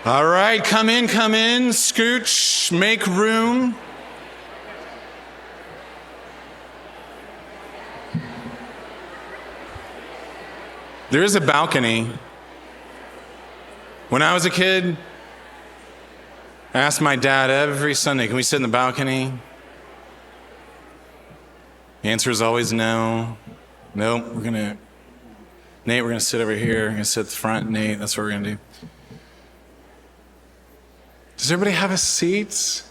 All right, come in, scooch, make room. There is a balcony. When I was a kid, I asked my dad every Sunday, can we sit in the balcony? The answer is always no. Nope, Nate, we're gonna sit over here. We're gonna sit at the front, Nate, that's what we're gonna do. Does everybody have a seat?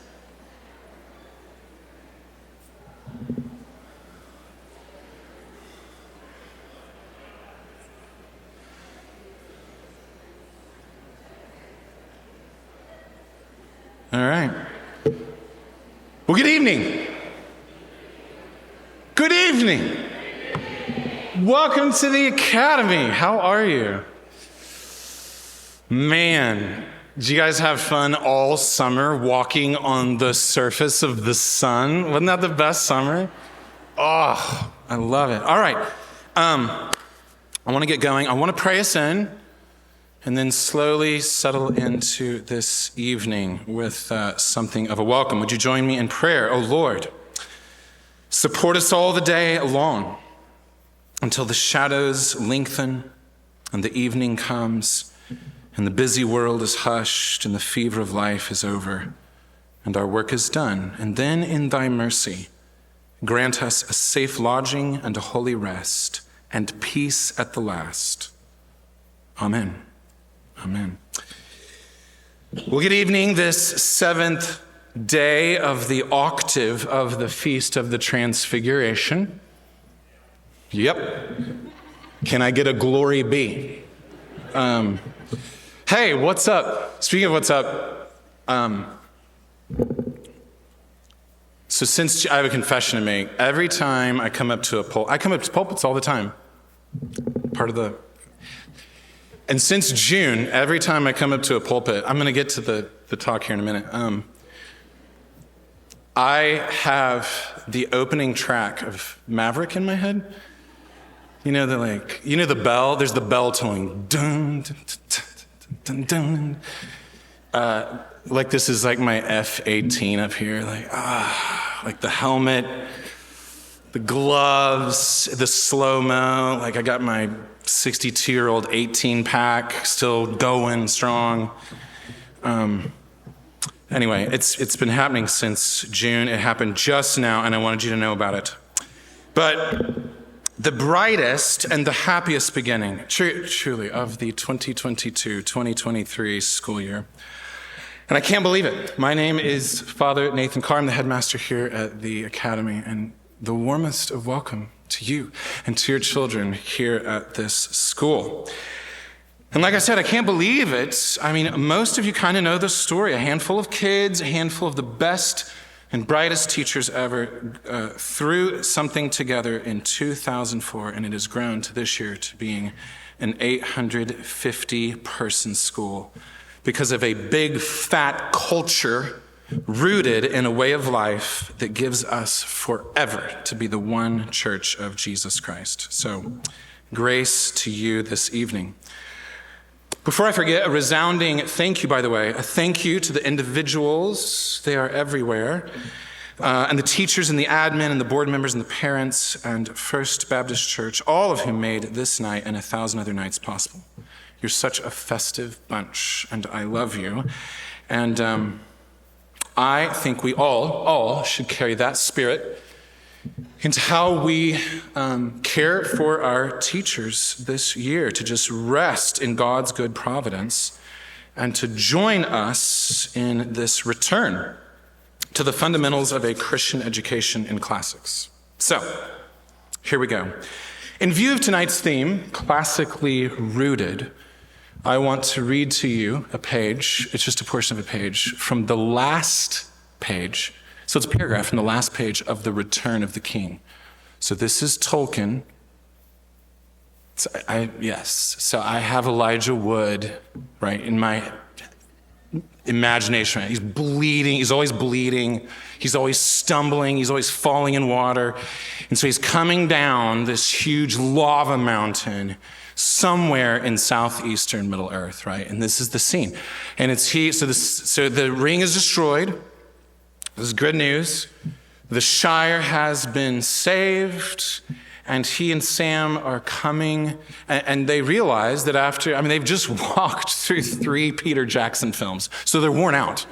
All right. Well, good evening. Good evening. Welcome to the Academy. How are you? Man, did you guys have fun all summer walking on the surface of the sun? Wasn't that the best summer? Oh, I love it. All right. I want to get going. I want to pray us in and then slowly settle into this evening with something of a welcome. Would you join me in prayer? Oh, Lord, support us all the day long until the shadows lengthen and the evening comes and the busy world is hushed and the fever of life is over and our work is done. And then in thy mercy, grant us a safe lodging and a holy rest and peace at the last. Amen. Amen. Well, good evening, this seventh day of the octave of the Feast of the Transfiguration. Yep. Can I get a glory be? Hey, what's up? Speaking of what's up, so since I have a confession to make, every time I come up to a pulpit, I come up to pulpits all the time. And since June, every time I come up to a pulpit, I'm going to get to the talk here in a minute. I have the opening track of Maverick in my head. You know the bell. There's the bell tolling. Dun, dun, dun, dun, dun, dun. Like this is like my F-18 up here. Like the helmet, the gloves, the slow-mo. Like I got my 62-year-old 18-pack still going strong. Anyway, it's been happening since June. It happened just now, and I wanted you to know about it. But the brightest and the happiest beginning, truly, of the 2022-2023 school year. And I can't believe it. My name is Father Nathan Carr. I'm the headmaster here at the Academy, and the warmest of welcome to you and to your children here at this school. And like I said, I can't believe it. I mean, most of you kind of know the story. A handful of kids, a handful of the best and brightest teachers ever threw something together in 2004, and it has grown to this year to being an 850-person school because of a big, fat culture rooted in a way of life that gives us forever to be the one church of Jesus Christ. So, grace to you this evening. Before I forget, a resounding thank you, by the way, a thank you to the individuals, they are everywhere, and the teachers and the admin and the board members and the parents and First Baptist Church, all of whom made this night and 1,000 other nights possible. You're such a festive bunch, and I love you. And I think we all should carry that spirit into how we care for our teachers this year, to just rest in God's good providence and to join us in this return to the fundamentals of a Christian education in classics. So, here we go. In view of tonight's theme, classically rooted, I want to read to you a page, it's just a portion of a page, from the last page. So it's a paragraph from the last page of The Return of the King. So this is Tolkien. So I have Elijah Wood, right, in my imagination. He's bleeding, he's always bleeding, he's always stumbling, he's always falling in water. And so he's coming down this huge lava mountain somewhere in southeastern Middle Earth, right? And this is the scene. And so the ring is destroyed. This is good news. The Shire has been saved, and he and Sam are coming, and they realize that they've just walked through 3 Peter Jackson films, so they're worn out.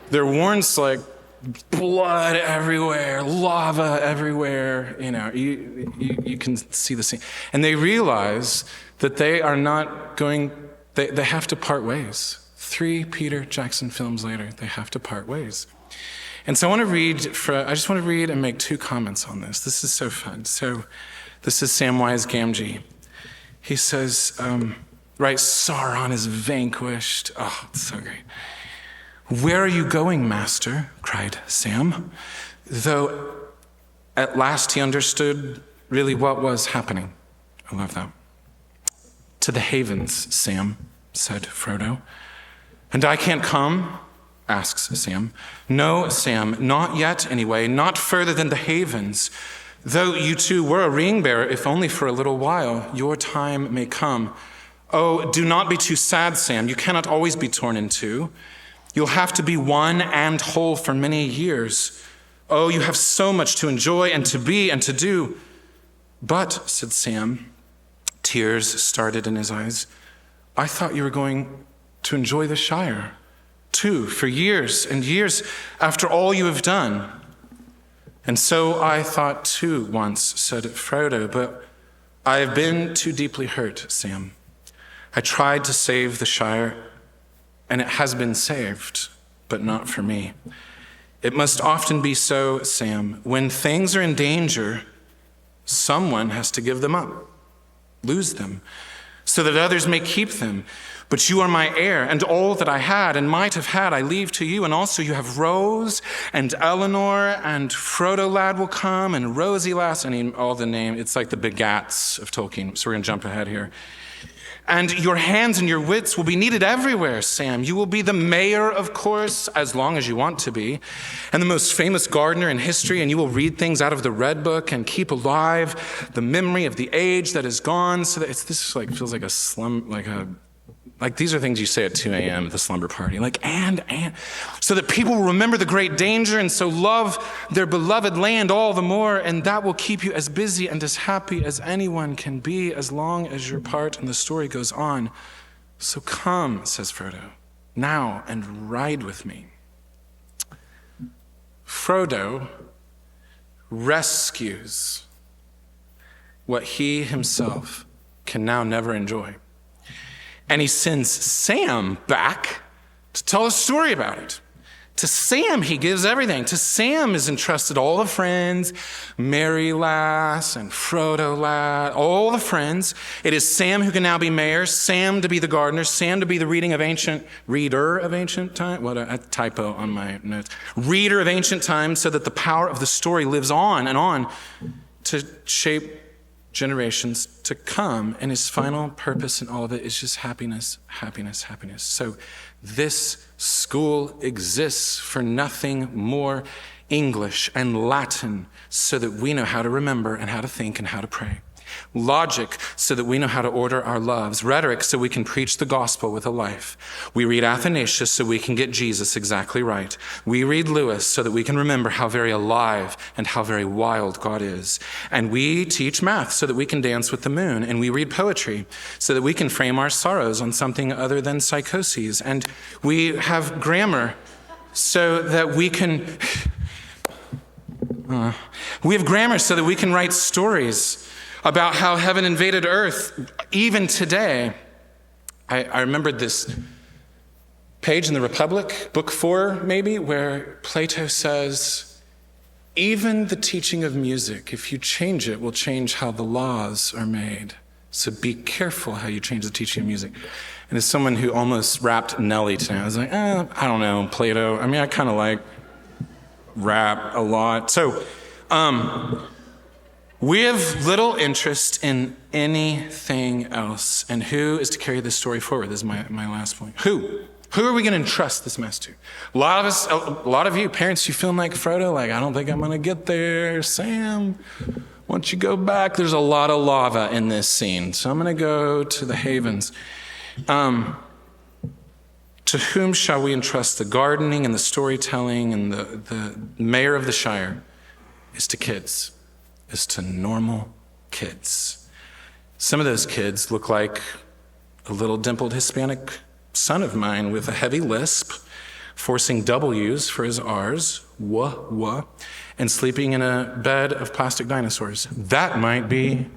They're worn, it's like blood everywhere, lava everywhere, you can see the scene. And they realize that they are not going, they have to part ways. 3 Peter Jackson films later, they have to part ways. And so I just want to read and make 2 comments on this. This is so fun. So this is Samwise Gamgee. He says, right, Sauron is vanquished. Oh, it's so great. "Where are you going, master?" cried Sam, though at last he understood really what was happening. I love that. "To the havens, Sam," said Frodo. "And I can't come?" asks Sam. "No, Sam, not yet anyway, not further than the havens. Though you two were a ring bearer, if only for a little while, your time may come. Oh, do not be too sad, Sam. You cannot always be torn in 2. You'll have to be one and whole for many years. Oh, you have so much to enjoy and to be and to do." "But," said Sam, tears started in his eyes, "I thought you were going to enjoy the Shire too, for years and years after all you have done." "And so I thought too once," said Frodo, "but I have been too deeply hurt, Sam. I tried to save the Shire, and it has been saved, but not for me. It must often be so, Sam. When things are in danger, someone has to give them up, lose them, so that others may keep them. But you are my heir, and all that I had and might have had I leave to you. And also you have Rose and Eleanor, and Frodo lad will come, and Rosie lass, and all the name. It's like the begats of Tolkien, so we're going to jump ahead here. And your hands and your wits will be needed everywhere, Sam. You will be the mayor, of course, as long as you want to be, and the most famous gardener in history, and you will read things out of the Red Book and keep alive the memory of the age that is gone. So that feels like a slum, like these are things you say at 2 a.m. at the slumber party, and, so that people will remember the great danger and so love their beloved land all the more, and that will keep you as busy and as happy as anyone can be as long as your part in the story goes on. So come," says Frodo, "now and ride with me." Frodo rescues what he himself can now never enjoy. And he sends Sam back to tell a story about it. To Sam, he gives everything. To Sam is entrusted all the friends, Merry lass and Frodo lad, all the friends. It is Sam who can now be mayor, Sam to be the gardener, Sam to be the reader of ancient time. What a typo on my notes. Reader of ancient times, so that the power of the story lives on and on to shape generations to come, and his final purpose in all of it is just happiness, happiness, happiness. So this school exists for nothing more English and Latin so that we know how to remember and how to think and how to pray. Logic so that we know how to order our loves. Rhetoric so we can preach the gospel with a life. We read Athanasius so we can get Jesus exactly right. We read Lewis so that we can remember how very alive and how very wild God is. And we teach math so that we can dance with the moon. And we read poetry so that we can frame our sorrows on something other than psychoses. And we have grammar so that we can write stories about how heaven invaded earth, even today. I remembered this page in the Republic, book 4 maybe, where Plato says, even the teaching of music, if you change it, will change how the laws are made. So be careful how you change the teaching of music. And as someone who almost rapped Nelly tonight, I was like, I don't know, Plato. I mean, I kind of like rap a lot. So, we have little interest in anything else. And who is to carry this story forward? This is my last point. Who? Who are we going to entrust this mess to? A lot of you parents, you feeling like Frodo, like, I don't think I'm going to get there. Sam, Once you go back, there's a lot of lava in this scene. So I'm going to go to the Havens. To whom shall we entrust the gardening and the storytelling and the mayor of the Shire? Is to kids, is to normal kids. Some of those kids look like a little dimpled Hispanic son of mine with a heavy lisp, forcing W's for his R's, and sleeping in a bed of plastic dinosaurs. That might be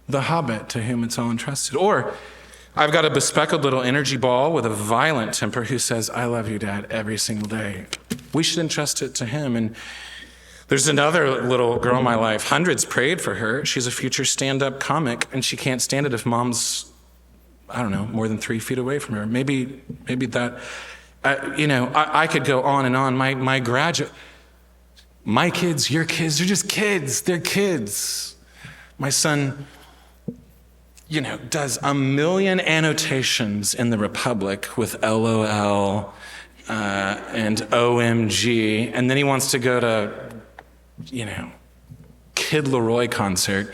the hobbit to whom it's all entrusted. Or I've got a bespectacled little energy ball with a violent temper who says, I love you, Dad, every single day. We should entrust it to him. And there's another little girl in my life. Hundreds prayed for her. She's a future stand-up comic, and she can't stand it if mom's, more than 3 feet away from her. Maybe that, I could go on and on. My kids, your kids, they're just kids. They're kids. My son, does a million annotations in the Republic with LOL and OMG, and then he wants to go to, Kid Leroy concert,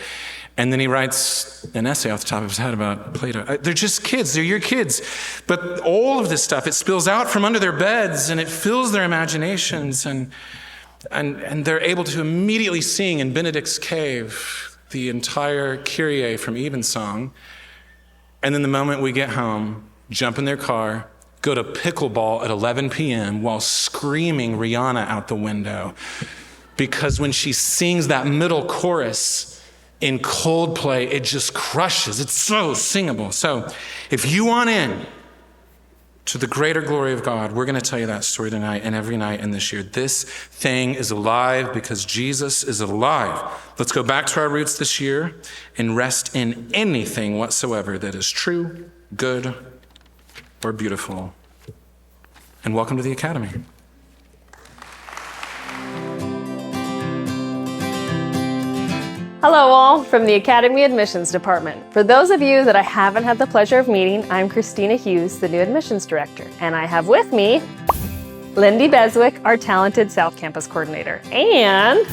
and then he writes an essay off the top of his head about Plato. They're just kids. They're your kids. But all of this stuff, it spills out from under their beds, and it fills their imaginations, and they're able to immediately sing in Benedict's Cave the entire Kyrie from Evensong. And then the moment we get home, jump in their car, go to pickleball at 11 p.m. while screaming Rihanna out the window. Because when she sings that middle chorus in Coldplay, it just crushes. It's so singable. So if you want in to the greater glory of God, we're going to tell you that story tonight and every night in this year. This thing is alive because Jesus is alive. Let's go back to our roots this year and rest in anything whatsoever that is true, good, or beautiful. And welcome to the Academy. Hello all from the Academy Admissions Department. For those of you that I haven't had the pleasure of meeting, I'm Christina Hughes, the new admissions director, and I have with me Lindy Beswick, our talented South Campus coordinator, and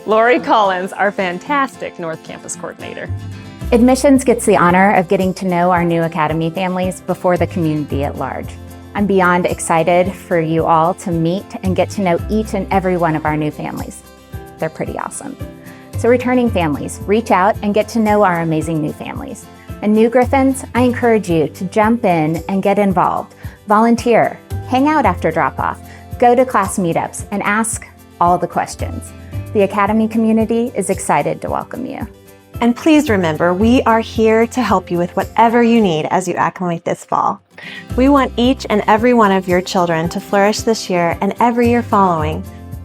Lori Collins, our fantastic North Campus coordinator. Admissions gets the honor of getting to know our new Academy families before the community at large. I'm beyond excited for you all to meet and get to know each and every one of our new families. They're pretty awesome. So returning families, reach out and get to know our amazing new families. And new Griffins, I encourage you to jump in and get involved, volunteer, hang out after drop-off, go to class meetups, and ask all the questions. The Academy community is excited to welcome you. And please remember, we are here to help you with whatever you need as you acclimate this fall. We want each and every one of your children to flourish this year and every year following.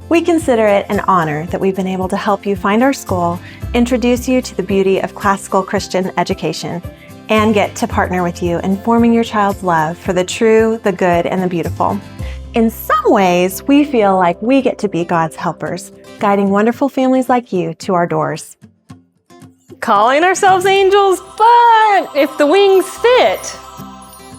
We consider it an honor that we've been able to help you find our school, introduce you to the beauty of classical Christian education, and get to partner with you in forming your child's love for the true, the good, and the beautiful. In some ways, we feel like we get to be God's helpers, guiding wonderful families like you to our doors. Calling ourselves angels, but if the wings fit.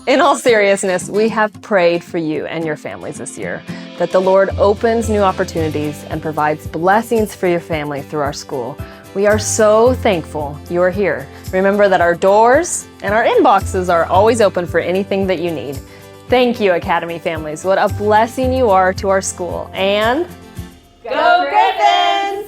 In all seriousness, we have prayed for you and your families this year, that the Lord opens new opportunities and provides blessings for your family through our school. We are so thankful you are here. Remember that our doors and our inboxes are always open for anything that you need. Thank you, Academy families. What a blessing you are to our school. And go Griffins!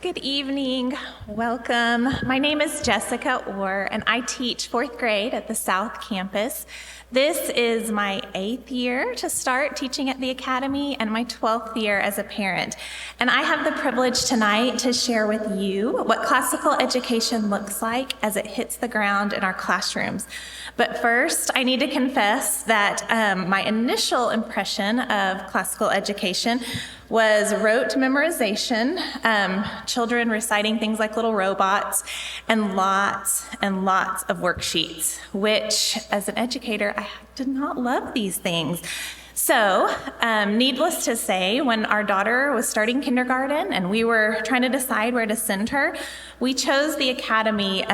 Good evening. Welcome. My name is Jessica Orr, and I teach 4th grade at the South Campus. This is my 8th year to start teaching at the Academy and my 12th year as a parent. And I have the privilege tonight to share with you what classical education looks like as it hits the ground in our classrooms. But first, I need to confess that my initial impression of classical education was rote memorization, children reciting things like little robots, and lots of worksheets, which as an educator, I did not love these things. So, needless to say, when our daughter was starting kindergarten and we were trying to decide where to send her, we chose the Academy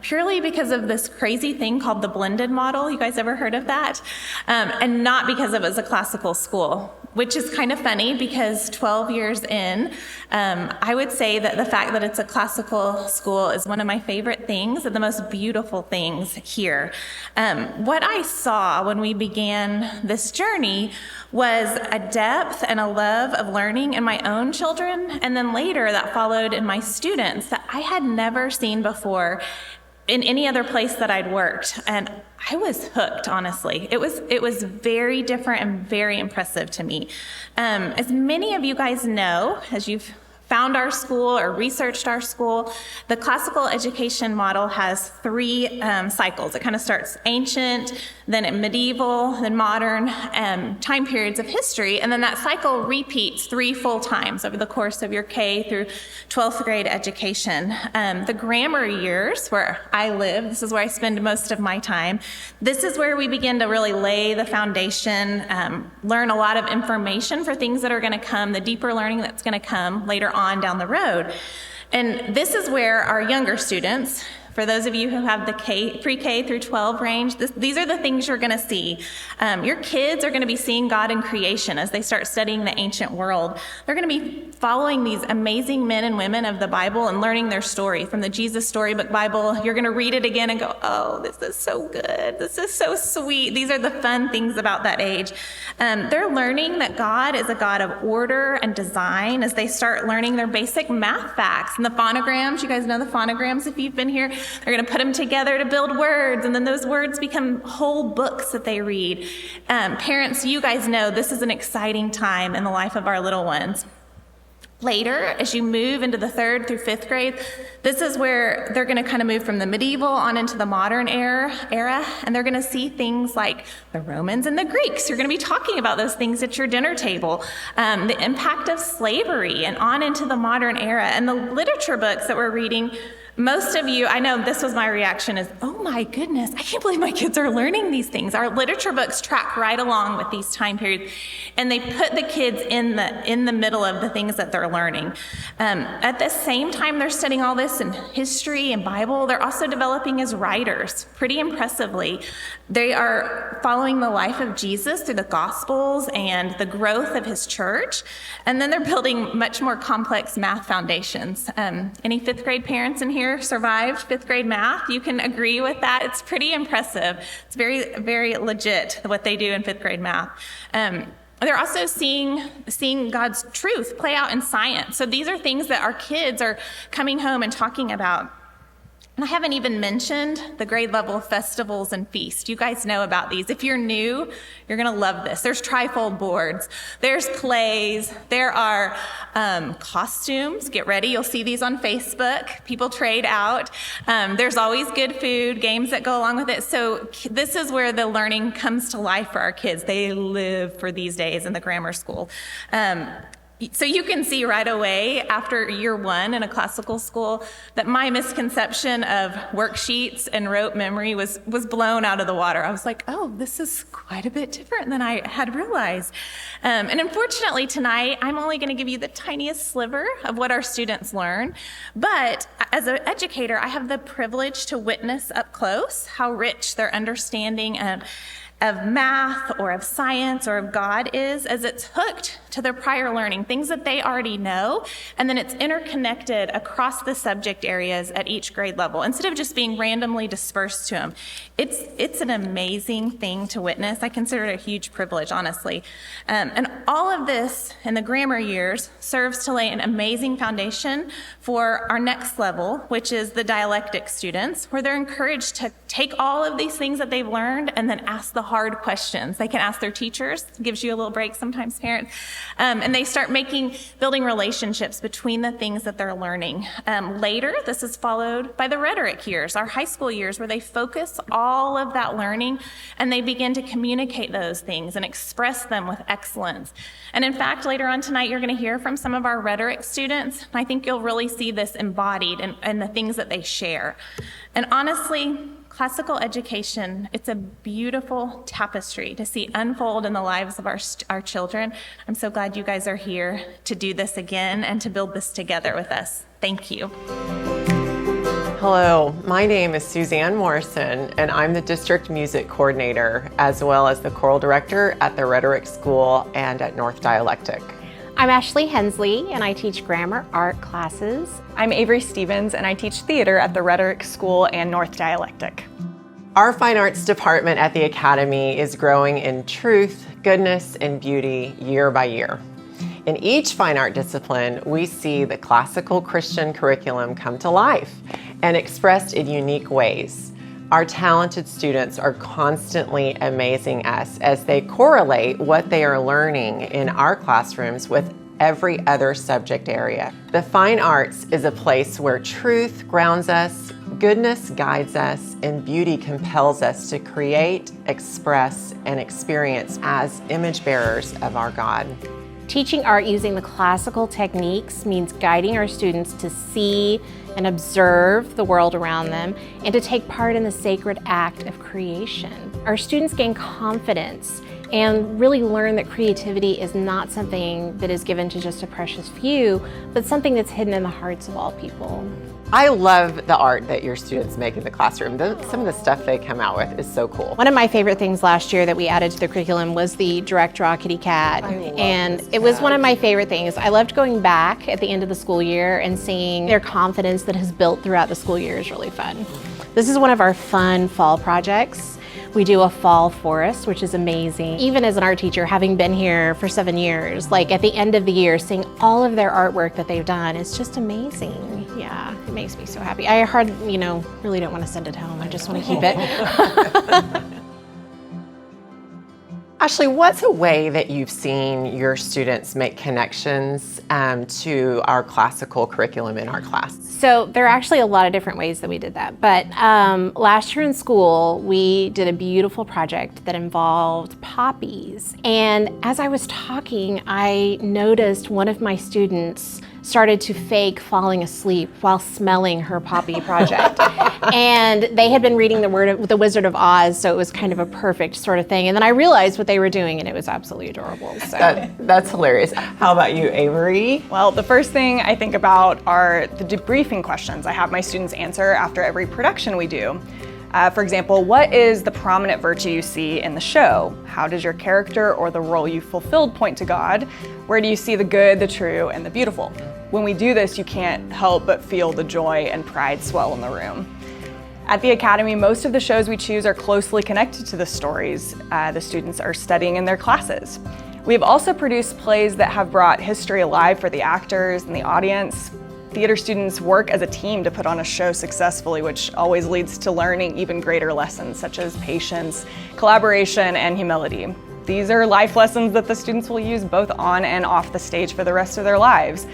purely because of this crazy thing called the blended model. You guys ever heard of that? And not because it was a classical school. which is kind of funny because 12 years in, I would say that the fact that it's a classical school is one of my favorite things and the most beautiful things here. What I saw when we began this journey was a depth and a love of learning in my own children, and then later that followed in my students that I had never seen before in any other place that I'd worked. And I was hooked, honestly. It was very different and very impressive to me. As many of you guys know, as you've found our school or researched our school, the classical education model has 3 cycles. It kind of starts ancient, then medieval, then modern time periods of history, and then that cycle repeats 3 full times over the course of your K through 12th grade education. The grammar years, where I live, this is where I spend most of my time, this is where we begin to really lay the foundation, learn a lot of information for things that are going to come, the deeper learning that's going to come later on down the road. And this is where our younger students, for those of you who have the pre-K through 12 range, these are the things you're going to see. Your kids are going to be seeing God in creation as they start studying the ancient world. They're going to be following these amazing men and women of the Bible and learning their story from the Jesus Storybook Bible. You're going to read it again and go, oh, this is so good. This is so sweet. These are the fun things about that age. They're learning that God is a God of order and design as they start learning their basic math facts and the phonograms. You guys know the phonograms if you've been here. They're going to put them together to build words, and then those words become whole books that they read. Parents, you guys know this is an exciting time in the life of our little ones. Later, as you move into the 3rd through 5th grade, this is where they're going to kind of move from the medieval on into the modern era, and they're going to see things like the Romans and the Greeks. You're going to be talking about those things at your dinner table, the impact of slavery, and on into the modern era. And the literature books that we're reading, most of you, I know this was my reaction, is, oh my goodness, I can't believe my kids are learning these things. Our literature books track right along with these time periods, and they put the kids in the middle of the things that they're learning. At the same time they're studying all this in history and Bible, they're also developing as writers, pretty impressively. They are following the life of Jesus through the Gospels and the growth of his church, and then they're building much more complex math foundations. Any 5th grade parents in here survived 5th grade math? You can agree with that. It's pretty impressive. It's very, very legit what they do in 5th grade math. They're also seeing God's truth play out in science. So these are things that our kids are coming home and talking about. And I haven't even mentioned the grade level festivals and feasts. You guys know about these. If you're new, you're going to love this. There's trifold boards. There's plays. There are costumes. Get ready. You'll see these on Facebook. People trade out. There's always good food, games that go along with it. So this is where the learning comes to life for our kids. They live for these days in the grammar school. So you can see right away after year 1 in a classical school that my misconception of worksheets and rote memory was blown out of the water. I was like, oh, this is quite a bit different than I had realized. And unfortunately tonight, I'm only going to give you the tiniest sliver of what our students learn. But as an educator, I have the privilege to witness up close how rich their understanding of math or of science or of God is, as it's hooked to their prior learning, things that they already know, and then it's interconnected across the subject areas at each grade level instead of just being randomly dispersed to them. It's an amazing thing to witness. I consider it a huge privilege, honestly. And all of this in the grammar years serves to lay an amazing foundation for our next level, which is the dialectic students, where they're encouraged to take all of these things that they've learned and then ask the hard questions. They can ask their teachers. It gives you a little break sometimes, parents. And they start building relationships between the things that they're learning. Later, this is followed by the rhetoric years, our high school years, where they focus all of that learning and they begin to communicate those things and express them with excellence. And in fact, later on tonight, you're going to hear from some of our rhetoric students. I think you'll really see this embodied in the things that they share. And honestly, classical education, it's a beautiful tapestry to see unfold in the lives of our children. I'm so glad you guys are here to do this again and to build this together with us. Thank you. Hello, my name is Suzanne Morrison, and I'm the district music coordinator as well as the choral director at the Rhetoric School and at North Dialectic. I'm Ashley Hensley, and I teach grammar art classes. I'm Avery Stevens, and I teach theater at the Rhetoric School and North Dialectic. Our fine arts department at the Academy is growing in truth, goodness, and beauty year by year. In each fine art discipline, we see the classical Christian curriculum come to life and expressed in unique ways. Our talented students are constantly amazing us as they correlate what they are learning in our classrooms with every other subject area. The fine arts is a place where truth grounds us, goodness guides us, and beauty compels us to create, express, and experience as image bearers of our God. Teaching art using the classical techniques means guiding our students to see and observe the world around them and to take part in the sacred act of creation. Our students gain confidence and really learn that creativity is not something that is given to just a precious few, but something that's hidden in the hearts of all people. I love the art that your students make in the classroom. Some of the stuff they come out with is so cool. One of my favorite things last year that we added to the curriculum was the direct draw kitty cat. And it was one of my favorite things. I loved going back at the end of the school year and seeing their confidence that has built throughout the school year is really fun. This is one of our fun fall projects. We do a fall forest, which is amazing. Even as an art teacher, having been here for 7 years, like at the end of the year, seeing all of their artwork that they've done is just amazing. Yeah, it makes me so happy. I really don't want to send it home. I just want to keep it. Ashley, what's a way that you've seen your students make connections to our classical curriculum in our class? So there are actually a lot of different ways that we did that. But last year in school, we did a beautiful project that involved poppies. And as I was talking, I noticed one of my students started to fake falling asleep while smelling her poppy project. And they had been reading The Wizard of Oz, so it was kind of a perfect sort of thing. And then I realized what they were doing, and it was absolutely adorable. So that's hilarious. How about you, Avery? Well, the first thing I think about are the debriefing questions I have my students answer after every production we do. For example, what is the prominent virtue you see in the show? How does your character or the role you fulfilled point to God? Where do you see the good, the true, and the beautiful? When we do this, you can't help but feel the joy and pride swell in the room. At the Academy, most of the shows we choose are closely connected to the stories the students are studying in their classes. We've also produced plays that have brought history alive for the actors and the audience. Theater students work as a team to put on a show successfully, which always leads to learning even greater lessons such as patience, collaboration, and humility. These are life lessons that the students will use both on and off the stage for the rest of their lives.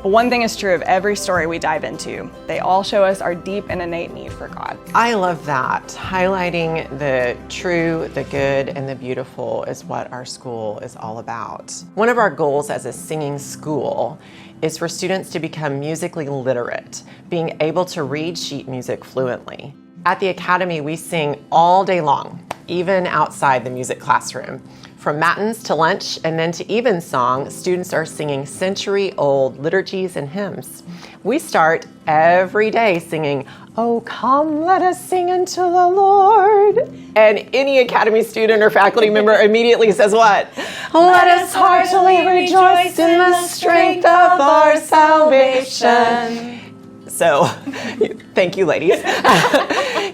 But one thing is true of every story we dive into. They all show us our deep and innate need for God. I love that. Highlighting the true, the good, and the beautiful is what our school is all about. One of our goals as a singing school is for students to become musically literate, being able to read sheet music fluently. At the Academy, we sing all day long, even outside the music classroom. From matins to lunch and then to evensong, students are singing century-old liturgies and hymns. We start every day singing, "Oh, come, let us sing unto the Lord." And any Academy student or faculty member immediately says what? "Let us heartily rejoice in the strength of our salvation." So, thank you, ladies.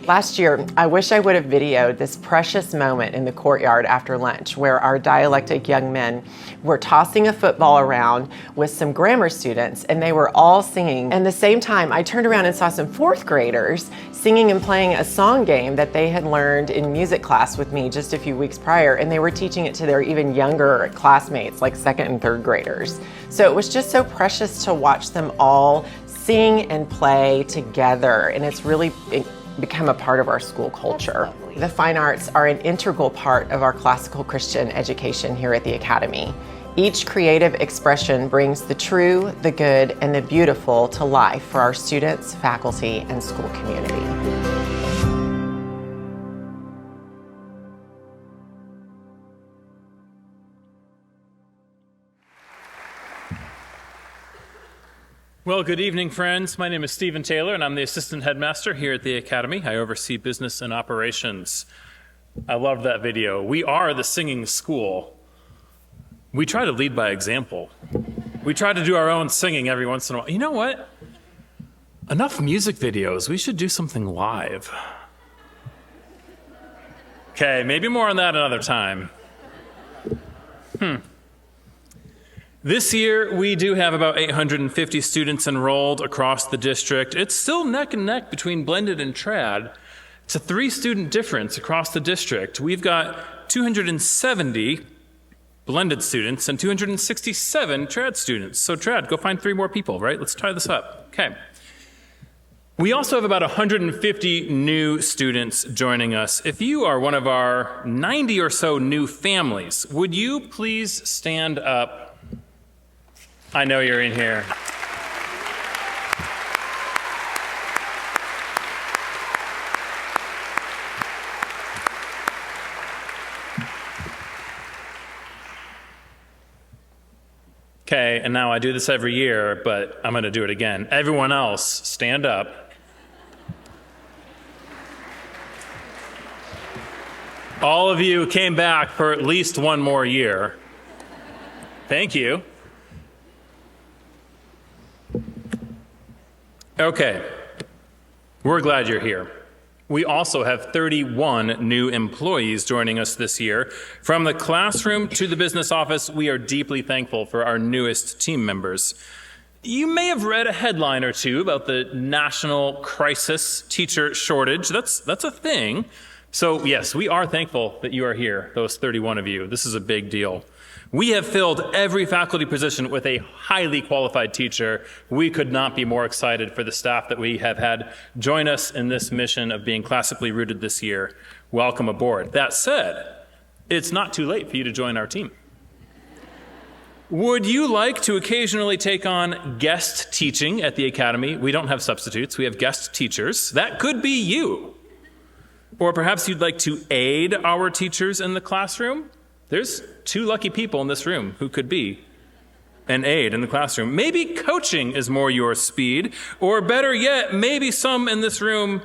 Last year, I wish I would have videoed this precious moment in the courtyard after lunch where our dialectic young men were tossing a football around with some grammar students, and they were all singing. And at the same time, I turned around and saw some fourth graders singing and playing a song game that they had learned in music class with me just a few weeks prior, and they were teaching it to their even younger classmates, like second and third graders. So it was just so precious to watch them all sing and play together, and it's really become a part of our school culture. The fine arts are an integral part of our classical Christian education here at the Academy. Each creative expression brings the true, the good, and the beautiful to life for our students, faculty, and school community. Well, good evening, friends. My name is Stephen Taylor, and I'm the assistant headmaster here at the Academy. I oversee business and operations. I loved that video. We are the singing school. We try to lead by example. We try to do our own singing every once in a while. You know what? Enough music videos. We should do something live. Okay, maybe more on that another time. This year, we do have about 850 students enrolled across the district. It's still neck and neck between blended and trad. It's a 3-student difference across the district. We've got 270 blended students and 267 trad students. So trad, go find 3 more people, right? Let's try this up. Okay. We also have about 150 new students joining us. If you are one of our 90 or so new families, would you please stand up? I know you're in here. Okay, and now I do this every year, but I'm going to do it again. Everyone else, stand up. All of you came back for at least one more year. Thank you. Okay, we're glad you're here. We also have 31 new employees joining us this year. From the classroom to the business office, we are deeply thankful for our newest team members. You may have read a headline or two about the national crisis teacher shortage. That's a thing. So yes, we are thankful that you are here, those 31 of you. This is a big deal. We have filled every faculty position with a highly qualified teacher. We could not be more excited for the staff that we have had join us in this mission of being classically rooted this year. Welcome aboard. That said, it's not too late for you to join our team. Would you like to occasionally take on guest teaching at the Academy? We don't have substitutes, we have guest teachers. That could be you. Or perhaps you'd like to aid our teachers in the classroom. There's 2 lucky people in this room who could be an aide in the classroom. Maybe coaching is more your speed, or better yet, maybe someone in this room,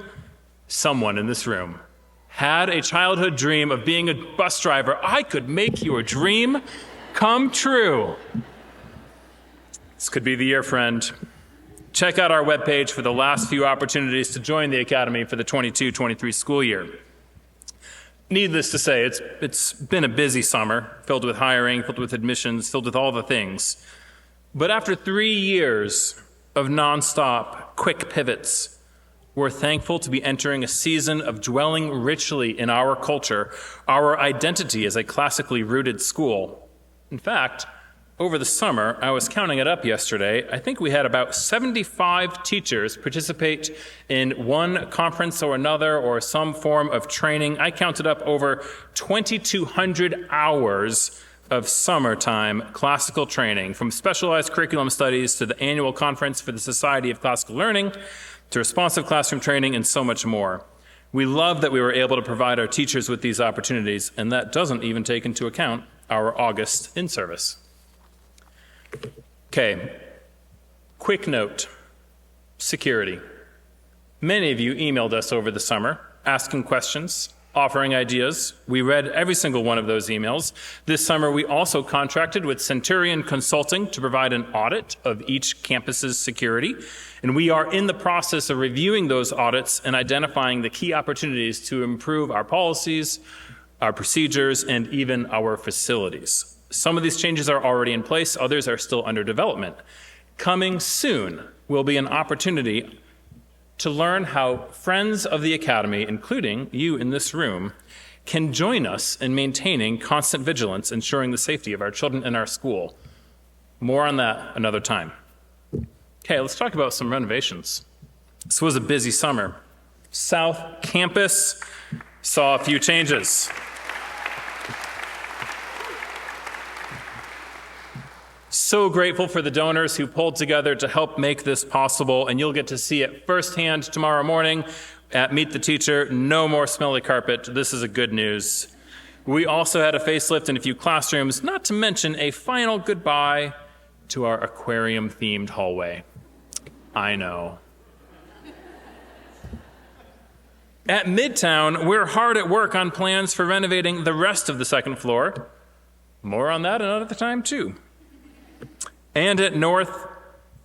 had a childhood dream of being a bus driver. I could make your dream come true. This could be the year, friend. Check out our webpage for the last few opportunities to join the Academy for the 22-23 school year. Needless to say, it's been a busy summer, filled with hiring, filled with admissions, filled with all the things. But after 3 years of nonstop, quick pivots, we're thankful to be entering a season of dwelling richly in our culture, our identity as a classically rooted school. In fact, over the summer, I was counting it up yesterday, I think we had about 75 teachers participate in one conference or another or some form of training. I counted up over 2,200 hours of summertime classical training, from specialized curriculum studies to the annual conference for the Society of Classical Learning, to responsive classroom training, and so much more. We love that we were able to provide our teachers with these opportunities, and that doesn't even take into account our August in-service. Okay, quick note, security. Many of you emailed us over the summer, asking questions, offering ideas. We read every single one of those emails. This summer, we also contracted with Centurion Consulting to provide an audit of each campus's security. And we are in the process of reviewing those audits and identifying the key opportunities to improve our policies, our procedures, and even our facilities. Some of these changes are already in place, others are still under development. Coming soon will be an opportunity to learn how friends of the Academy, including you in this room, can join us in maintaining constant vigilance, ensuring the safety of our children in our school. More on that another time. Okay, let's talk about some renovations. This was a busy summer. South Campus saw a few changes. So grateful for the donors who pulled together to help make this possible, and you'll get to see it firsthand tomorrow morning at Meet the Teacher. No more smelly carpet. This is a good news. We also had a facelift in a few classrooms, not to mention a final goodbye to our aquarium-themed hallway. I know. At Midtown, we're hard at work on plans for renovating the rest of the second floor. More on that another time, too. And at North,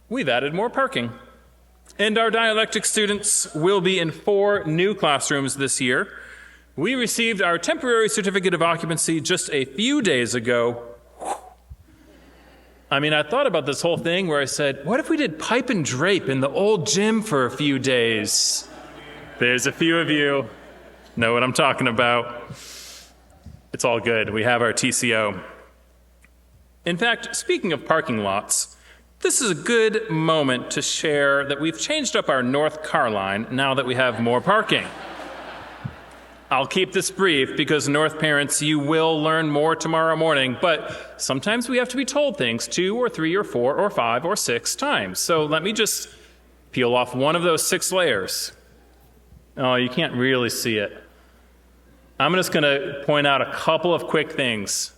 we've added more parking. And our dialectic students will be in 4 new classrooms this year. We received our temporary certificate of occupancy just a few days ago. I mean, I thought about this whole thing where I said, what if we did pipe and drape in the old gym for a few days? There's a few of you know what I'm talking about. It's all good. We have our TCO. In fact, speaking of parking lots, this is a good moment to share that we've changed up our North car line now that we have more parking. I'll keep this brief because North parents, you will learn more tomorrow morning, but sometimes we have to be told things 2 or 3 or 4 or 5 or 6 times. So let me just peel off one of those 6 layers. Oh, you can't really see it. I'm just going to point out a couple of quick things.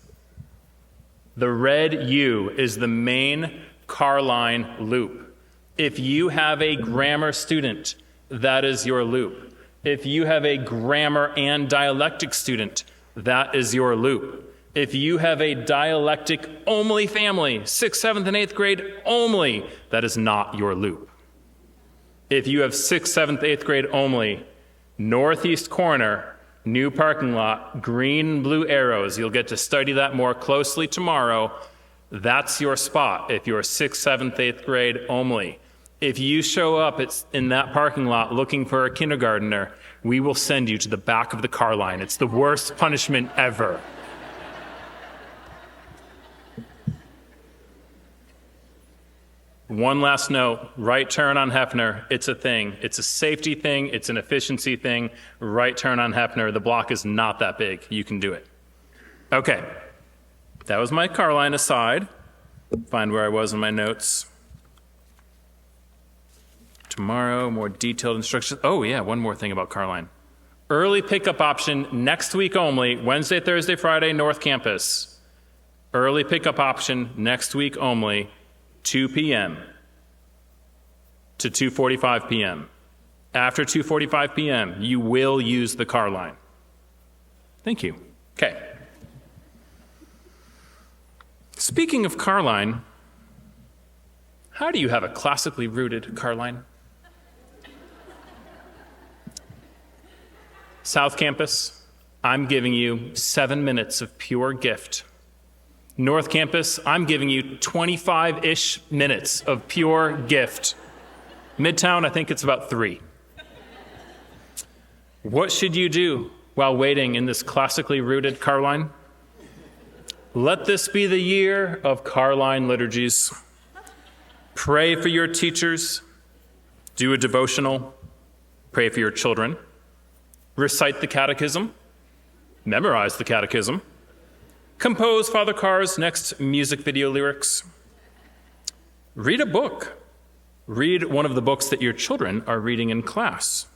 The red U is the main car line loop. If you have a grammar student, that is your loop. If you have a grammar and dialectic student, that is your loop. If you have a dialectic only family, 6th, 7th, and 8th grade only, that is not your loop. If you have 6th, 7th, 8th grade only, northeast corner, new parking lot, green and blue arrows, you'll get to study that more closely tomorrow. That's your spot if you're 6th, 7th, 8th grade only. If you show up in that parking lot looking for a kindergartner, we will send you to the back of the car line. It's the worst punishment ever. One last note, right turn on Hefner, it's a thing. It's a safety thing, it's an efficiency thing. Right turn on Hefner, the block is not that big. You can do it. Okay, that was my car line aside. Find where I was in my notes. Tomorrow, more detailed instructions. Oh yeah, one more thing about car line. Early pickup option next week only, Wednesday, Thursday, Friday, North Campus. Early pickup option next week only, 2 p.m. to 2:45 p.m. After 2:45 p.m., you will use the car line. Thank you. Okay. Speaking of car line, how do you have a classically rooted car line? South Campus, I'm giving you 7 minutes of pure gift. North Campus, I'm giving you 25-ish minutes of pure gift. Midtown, I think it's about 3. What should you do while waiting in this classically rooted car line? Let this be the year of car line liturgies. Pray for your teachers. Do a devotional. Pray for your children. Recite the catechism. Memorize the catechism. Compose Father Carr's next music video lyrics. Read a book. Read one of the books that your children are reading in class.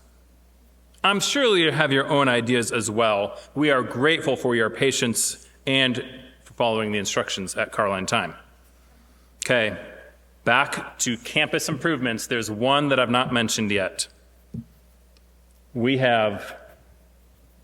I'm sure you have your own ideas as well. We are grateful for your patience and for following the instructions at Carline Time. Okay, back to campus improvements. There's one that I've not mentioned yet. We have,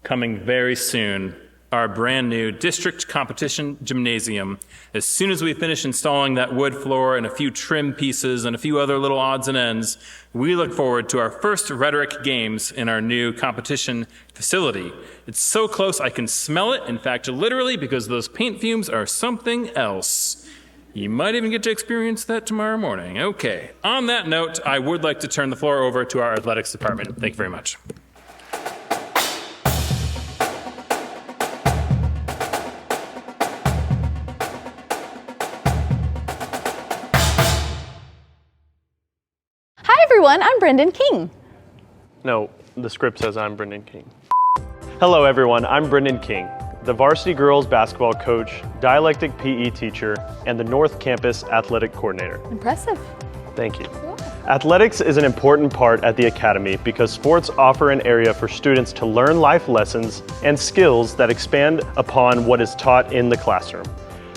coming very soon, our brand new district competition gymnasium. As soon as we finish installing that wood floor and a few trim pieces and a few other little odds and ends, we look forward to our first rhetoric games in our new competition facility. It's so close I can smell it, in fact, literally, because those paint fumes are something else. You might even get to experience that tomorrow morning. Okay, on that note, I would like to turn the floor over to our athletics department. Thank you very much. Everyone, I'm Brendan King. No, the script says I'm Brendan King. Hello everyone, I'm Brendan King, the varsity girls basketball coach, dialectic PE teacher, and the North Campus athletic coordinator. Impressive. Thank you. Athletics is an important part at the Academy because sports offer an area for students to learn life lessons and skills that expand upon what is taught in the classroom.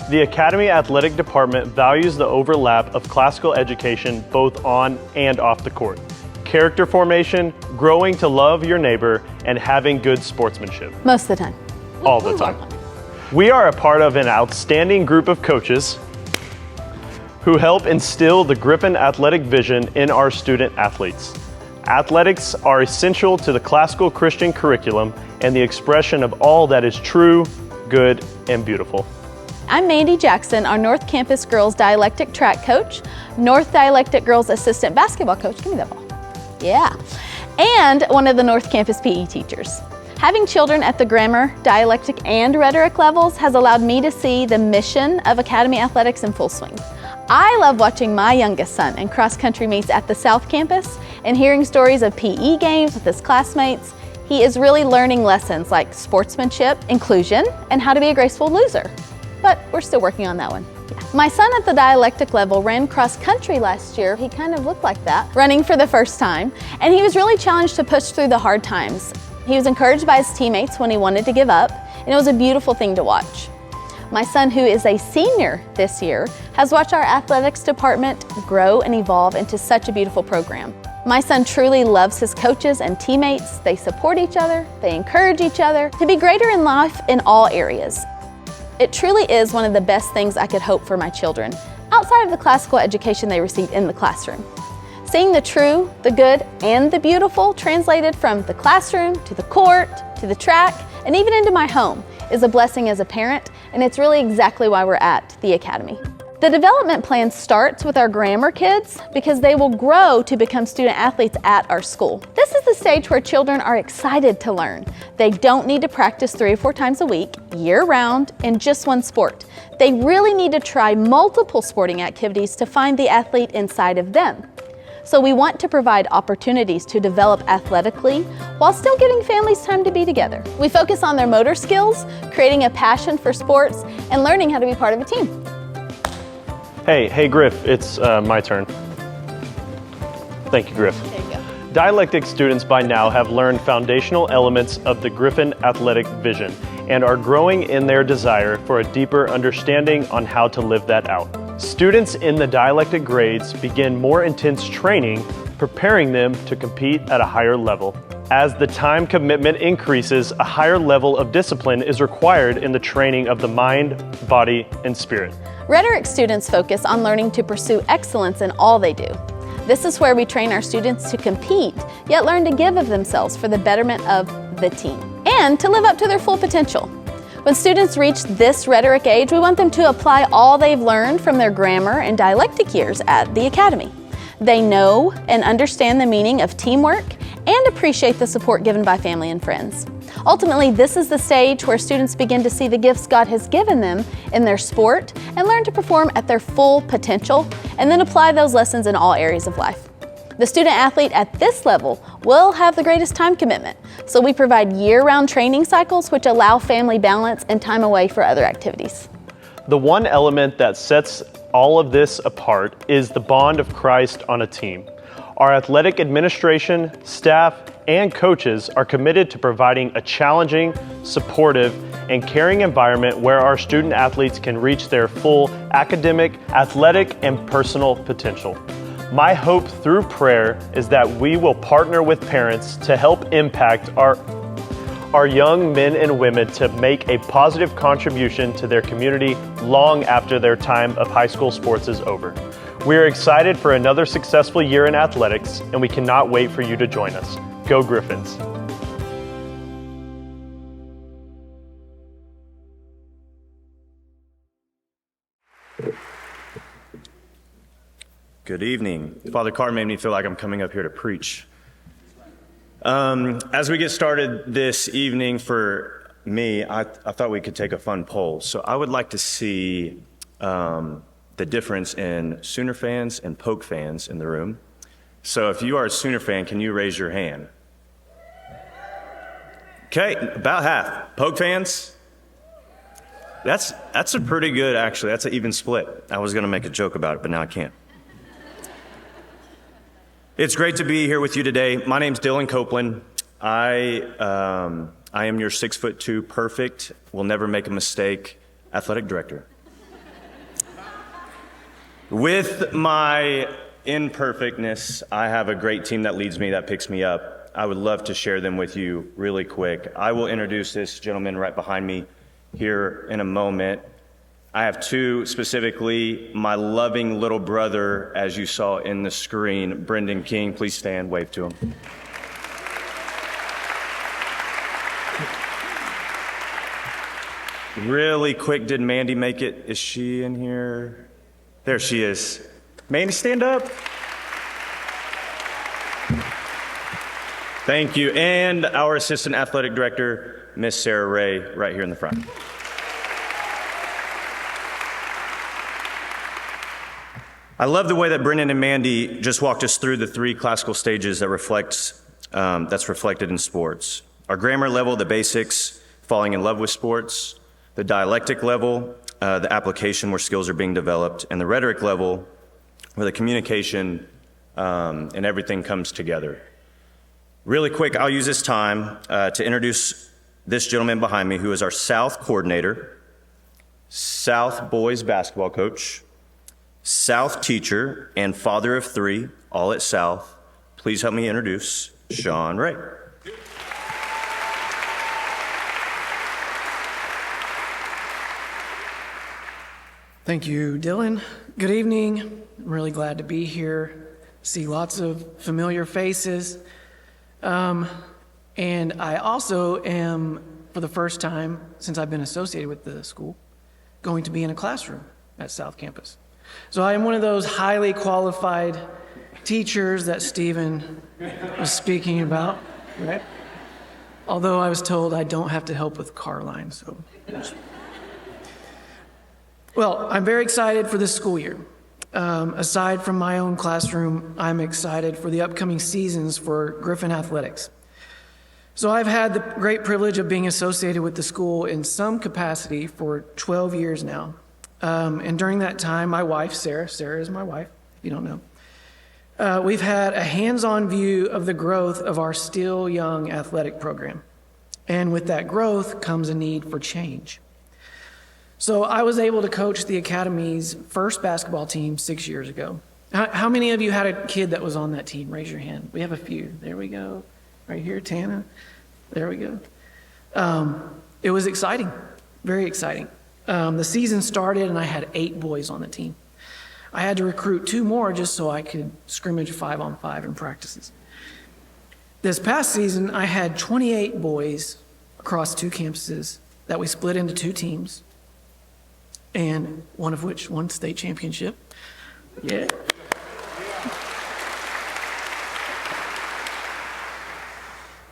The Academy Athletic Department values the overlap of classical education both on and off the court, character formation, growing to love your neighbor, and having good sportsmanship. Most of the time. All the time. We are a part of an outstanding group of coaches who help instill the Griffin athletic vision in our student athletes. Athletics are essential to the classical Christian curriculum and the expression of all that is true, good, and beautiful. I'm Mandy Jackson, our North Campus Girls Dialectic Track Coach, North Dialectic Girls Assistant Basketball Coach, give me that ball, yeah, and one of the North Campus PE teachers. Having children at the grammar, dialectic, and rhetoric levels has allowed me to see the mission of Academy Athletics in full swing. I love watching my youngest son in cross-country meets at the South Campus and hearing stories of PE games with his classmates. He is really learning lessons like sportsmanship, inclusion, and how to be a graceful loser. But we're still working on that one. My son at the dialectic level ran cross-country last year. He kind of looked like that, running for the first time, and he was really challenged to push through the hard times. He was encouraged by his teammates when he wanted to give up, and it was a beautiful thing to watch. My son, who is a senior this year, has watched our athletics department grow and evolve into such a beautiful program. My son truly loves his coaches and teammates. They support each other, they encourage each other to be greater in life in all areas. It truly is one of the best things I could hope for my children, outside of the classical education they receive in the classroom. Seeing the true, the good, and the beautiful translated from the classroom to the court, to the track, and even into my home is a blessing as a parent, and it's really exactly why we're at the Academy. The development plan starts with our grammar kids because they will grow to become student athletes at our school. This is the stage where children are excited to learn. They don't need to practice 3 or 4 times a week, year-round, in just one sport. They really need to try multiple sporting activities to find the athlete inside of them. So we want to provide opportunities to develop athletically while still giving families time to be together. We focus on their motor skills, creating a passion for sports, and learning how to be part of a team. Hey Griff, it's my turn. Thank you, Griff. There you go. Dialectic students by now have learned foundational elements of the Griffin athletic vision and are growing in their desire for a deeper understanding on how to live that out. Students in the dialectic grades begin more intense training, preparing them to compete at a higher level. As the time commitment increases, a higher level of discipline is required in the training of the mind, body, and spirit. Rhetoric students focus on learning to pursue excellence in all they do. This is where we train our students to compete, yet learn to give of themselves for the betterment of the team, and to live up to their full potential. When students reach this rhetoric age, we want them to apply all they've learned from their grammar and dialectic years at the Academy. They know and understand the meaning of teamwork and appreciate the support given by family and friends. Ultimately, this is the stage where students begin to see the gifts God has given them in their sport and learn to perform at their full potential and then apply those lessons in all areas of life. The student athlete at this level will have the greatest time commitment, so we provide year-round training cycles which allow family balance and time away for other activities. The one element that sets all of this apart is the bond of Christ on a team. Our athletic administration, staff, and coaches are committed to providing a challenging, supportive, and caring environment where our student athletes can reach their full academic, athletic, and personal potential. My hope through prayer is that we will partner with parents to help impact our young men and women to make a positive contribution to their community long after their time of high school sports is over. We are excited for another successful year in athletics, and we cannot wait for you to join us. Go Griffins! Good evening. Father Carr made me feel like I'm coming up here to preach. As we get started this evening, for me, I thought we could take a fun poll. So I would like to see the difference in Sooner fans and Poke fans in the room. So if you are a Sooner fan, can you raise your hand? Okay, about half. Poke fans? That's a pretty good, actually. That's an even split. I was going to make a joke about it, but now I can't. It's great to be here with you today. My name's Dylan Copeland. I am your 6'2", perfect, will never make a mistake, athletic director. With my imperfectness, I have a great team that leads me, that picks me up. I would love to share them with you really quick. I will introduce this gentleman right behind me here in a moment. I have two specifically, my loving little brother, as you saw in the screen, Brendan King. Please stand, wave to him. Really quick, did Mandy make it? Is she in here? There she is. Mandy, stand up. Thank you. And our Assistant Athletic Director, Miss Sarah Ray, right here in the front. I love the way that Brendan and Mandy just walked us through the three classical stages that that's reflected in sports. Our grammar level, the basics, falling in love with sports. The dialectic level, the application where skills are being developed, and the rhetoric level where the communication and everything comes together. Really quick, I'll use this time to introduce this gentleman behind me who is our South coordinator, South boys basketball coach, South teacher, and father of three, all at South. Please help me introduce Sean Ray. Thank you, Dylan. Good evening. I'm really glad to be here. See lots of familiar faces. And I also am, for the first time since I've been associated with the school, going to be in a classroom at South Campus. So I am one of those highly qualified teachers that Stephen was speaking about, right? Although I was told I don't have to help with car lines, so. Well, I'm very excited for this school year. Aside from my own classroom, I'm excited for the upcoming seasons for Griffin Athletics. So I've had the great privilege of being associated with the school in some capacity for 12 years now. And during that time, my wife, Sarah is my wife, if you don't know, we've had a hands-on view of the growth of our still young athletic program. And with that growth comes a need for change. So I was able to coach the Academy's first basketball team 6 years ago. How many of you had a kid that was on that team? Raise your hand. We have a few. There we go. Right here, Tana. There we go. It was exciting, very exciting. The season started and I had 8 boys on the team. I had to recruit 2 more just so I could scrimmage 5-on-5 in practices. This past season, I had 28 boys across 2 campuses that we split into 2 teams, and one of which won state championship. Yeah.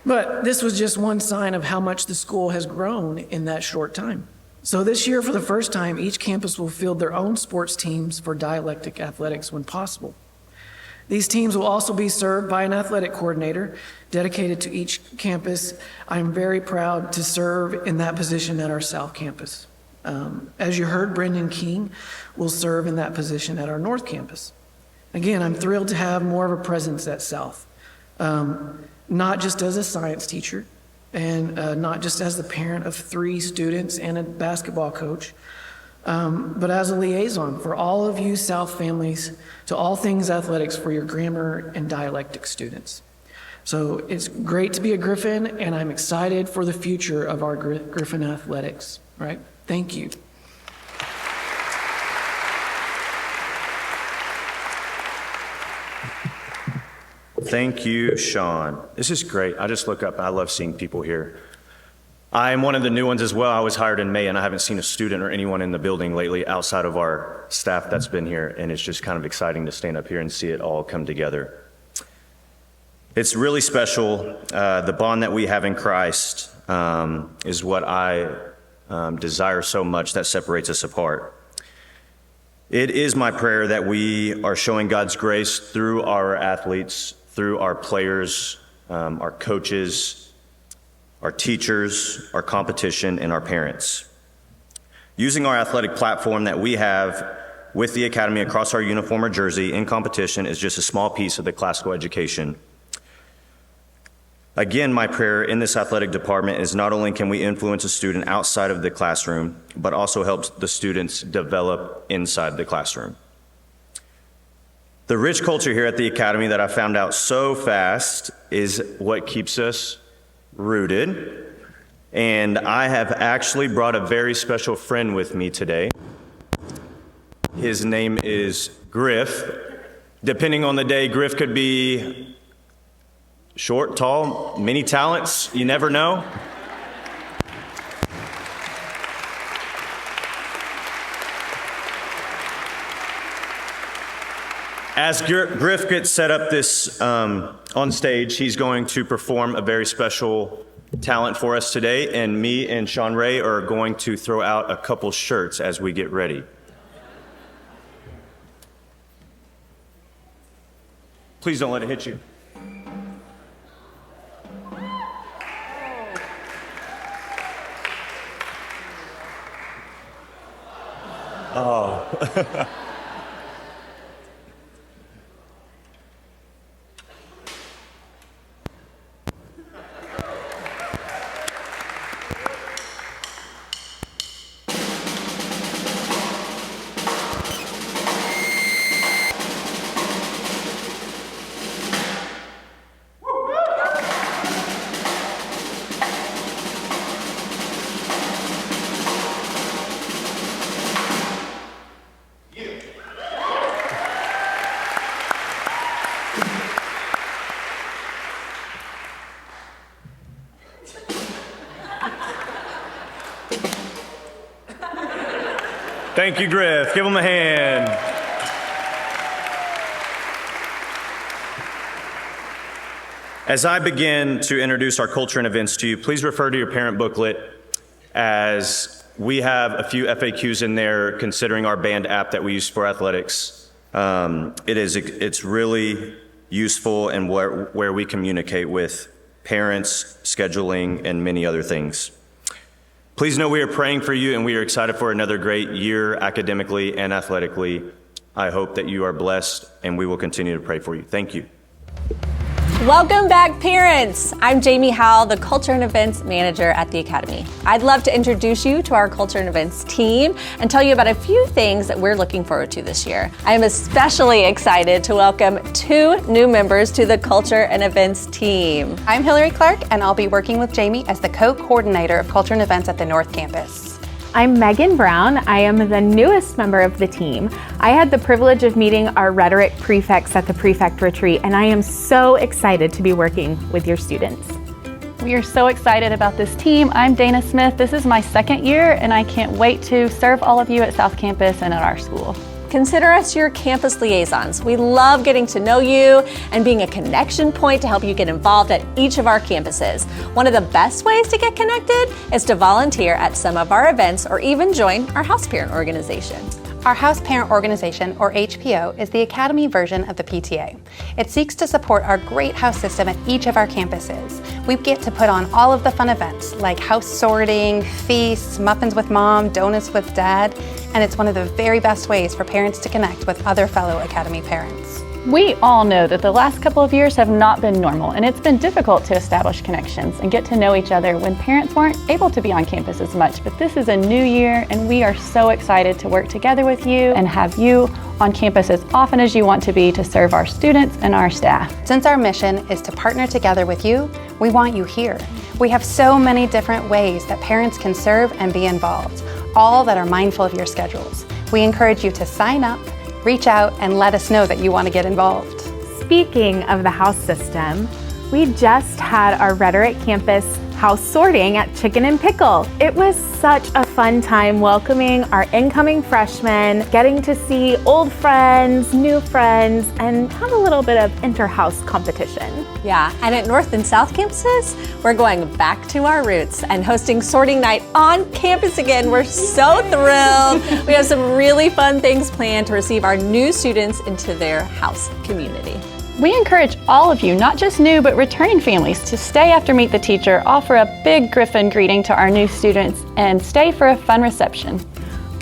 But this was just one sign of how much the school has grown in that short time. So this year, for the first time, each campus will field their own sports teams for dialectic athletics when possible. These teams will also be served by an athletic coordinator dedicated to each campus. I'm very proud to serve in that position at our South Campus. As you heard, Brendan King will serve in that position at our North Campus. Again, I'm thrilled to have more of a presence at South, not just as a science teacher and not just as the parent of 3 students and a basketball coach, but as a liaison for all of you South families to all things athletics for your grammar and dialectic students. So it's great to be a Griffin, and I'm excited for the future of our Griffin athletics, right? Thank you. Thank you, Sean. This is great. I just look up and I love seeing people here. I'm one of the new ones as well. I was hired in May and I haven't seen a student or anyone in the building lately outside of our staff that's been here, and it's just kind of exciting to stand up here and see it all come together. It's really special. The bond that we have in Christ is what I desire so much that separates us apart. It is my prayer that we are showing God's grace through our athletes, through our players, our coaches, our teachers, our competition, and our parents. Using our athletic platform that we have with the Academy across our uniform or jersey in competition is just a small piece of the classical education. Again, my prayer in this athletic department is not only can we influence a student outside of the classroom, but also helps the students develop inside the classroom. The rich culture here at the Academy that I found out so fast is what keeps us rooted. And I have actually brought a very special friend with me today. His name is Griff. Depending on the day, Griff could be short, tall, many talents, you never know. As Griff gets set up this on stage, he's going to perform a very special talent for us today, and me and Sean Ray are going to throw out a couple shirts as we get ready. Please don't let it hit you. Oh. Thank you, Griff. Give him a hand. As I begin to introduce our culture and events to you, please refer to your parent booklet, as we have a few FAQs in there considering our band app that we use for athletics. It's really useful and where we communicate with parents, scheduling, and many other things. Please know we are praying for you, and we are excited for another great year academically and athletically. I hope that you are blessed, and we will continue to pray for you. Thank you. Welcome back, parents. I'm Jamie Howell, the Culture and Events Manager at the Academy. I'd love to introduce you to our Culture and Events team and tell you about a few things that we're looking forward to this year. I am especially excited to welcome 2 new members to the Culture and Events team. I'm Hillary Clark, and I'll be working with Jamie as the co-coordinator of Culture and Events at the North Campus. I'm Megan Brown. I am the newest member of the team. I had the privilege of meeting our rhetoric prefects at the prefect retreat, and I am so excited to be working with your students. We are so excited about this team. I'm Dana Smith. This is my 2nd year, and I can't wait to serve all of you at South Campus and at our school. Consider us your campus liaisons. We love getting to know you and being a connection point to help you get involved at each of our campuses. One of the best ways to get connected is to volunteer at some of our events or even join our house parent organization. Our House Parent Organization, or HPO, is the Academy version of the PTA. It seeks to support our great house system at each of our campuses. We get to put on all of the fun events like house sorting, feasts, muffins with mom, donuts with dad, and it's one of the very best ways for parents to connect with other fellow Academy parents. We all know that the last couple of years have not been normal, and it's been difficult to establish connections and get to know each other when parents weren't able to be on campus as much. But this is a new year, and we are so excited to work together with you and have you on campus as often as you want to be to serve our students and our staff. Since our mission is to partner together with you, we want you here. We have so many different ways that parents can serve and be involved, all that are mindful of your schedules. We encourage you to sign up, reach out, and let us know that you want to get involved. Speaking of the house system, we just had our Rhetoric Campus house sorting at Chicken and Pickle. It was such a fun time welcoming our incoming freshmen, getting to see old friends, new friends, and have a little bit of inter-house competition. Yeah, and at North and South campuses, we're going back to our roots and hosting sorting night on campus again. We're so thrilled. We have some really fun things planned to receive our new students into their house community. We encourage all of you, not just new but returning families, to stay after Meet the Teacher, offer a big Griffin greeting to our new students, and stay for a fun reception.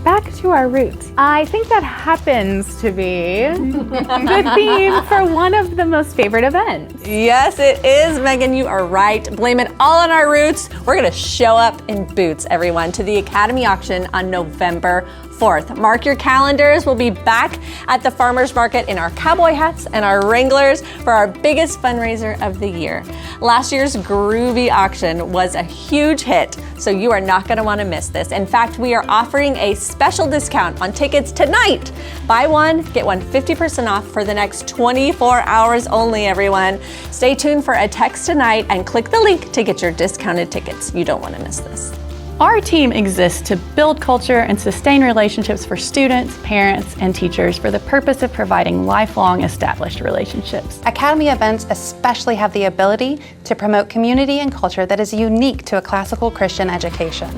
Back to our roots. I think that happens to be the theme for one of the most favorite events. Yes, it is, Megan. You are right. Blame it all on our roots. We're going to show up in boots, everyone, to the Academy auction on November 4th. Mark your calendars. We'll be back at the farmers market in our cowboy hats and our Wranglers for our biggest fundraiser of the year. Last year's Groovy auction was a huge hit, so you are not going to want to miss this. In fact, we are offering a special discount on tickets tonight. Buy one, get one 50% off for the next 24 hours only, everyone. Stay tuned for a text tonight and click the link to get your discounted tickets. You don't want to miss this. Our team exists to build culture and sustain relationships for students, parents, and teachers for the purpose of providing lifelong established relationships. Academy events especially have the ability to promote community and culture that is unique to a classical Christian education.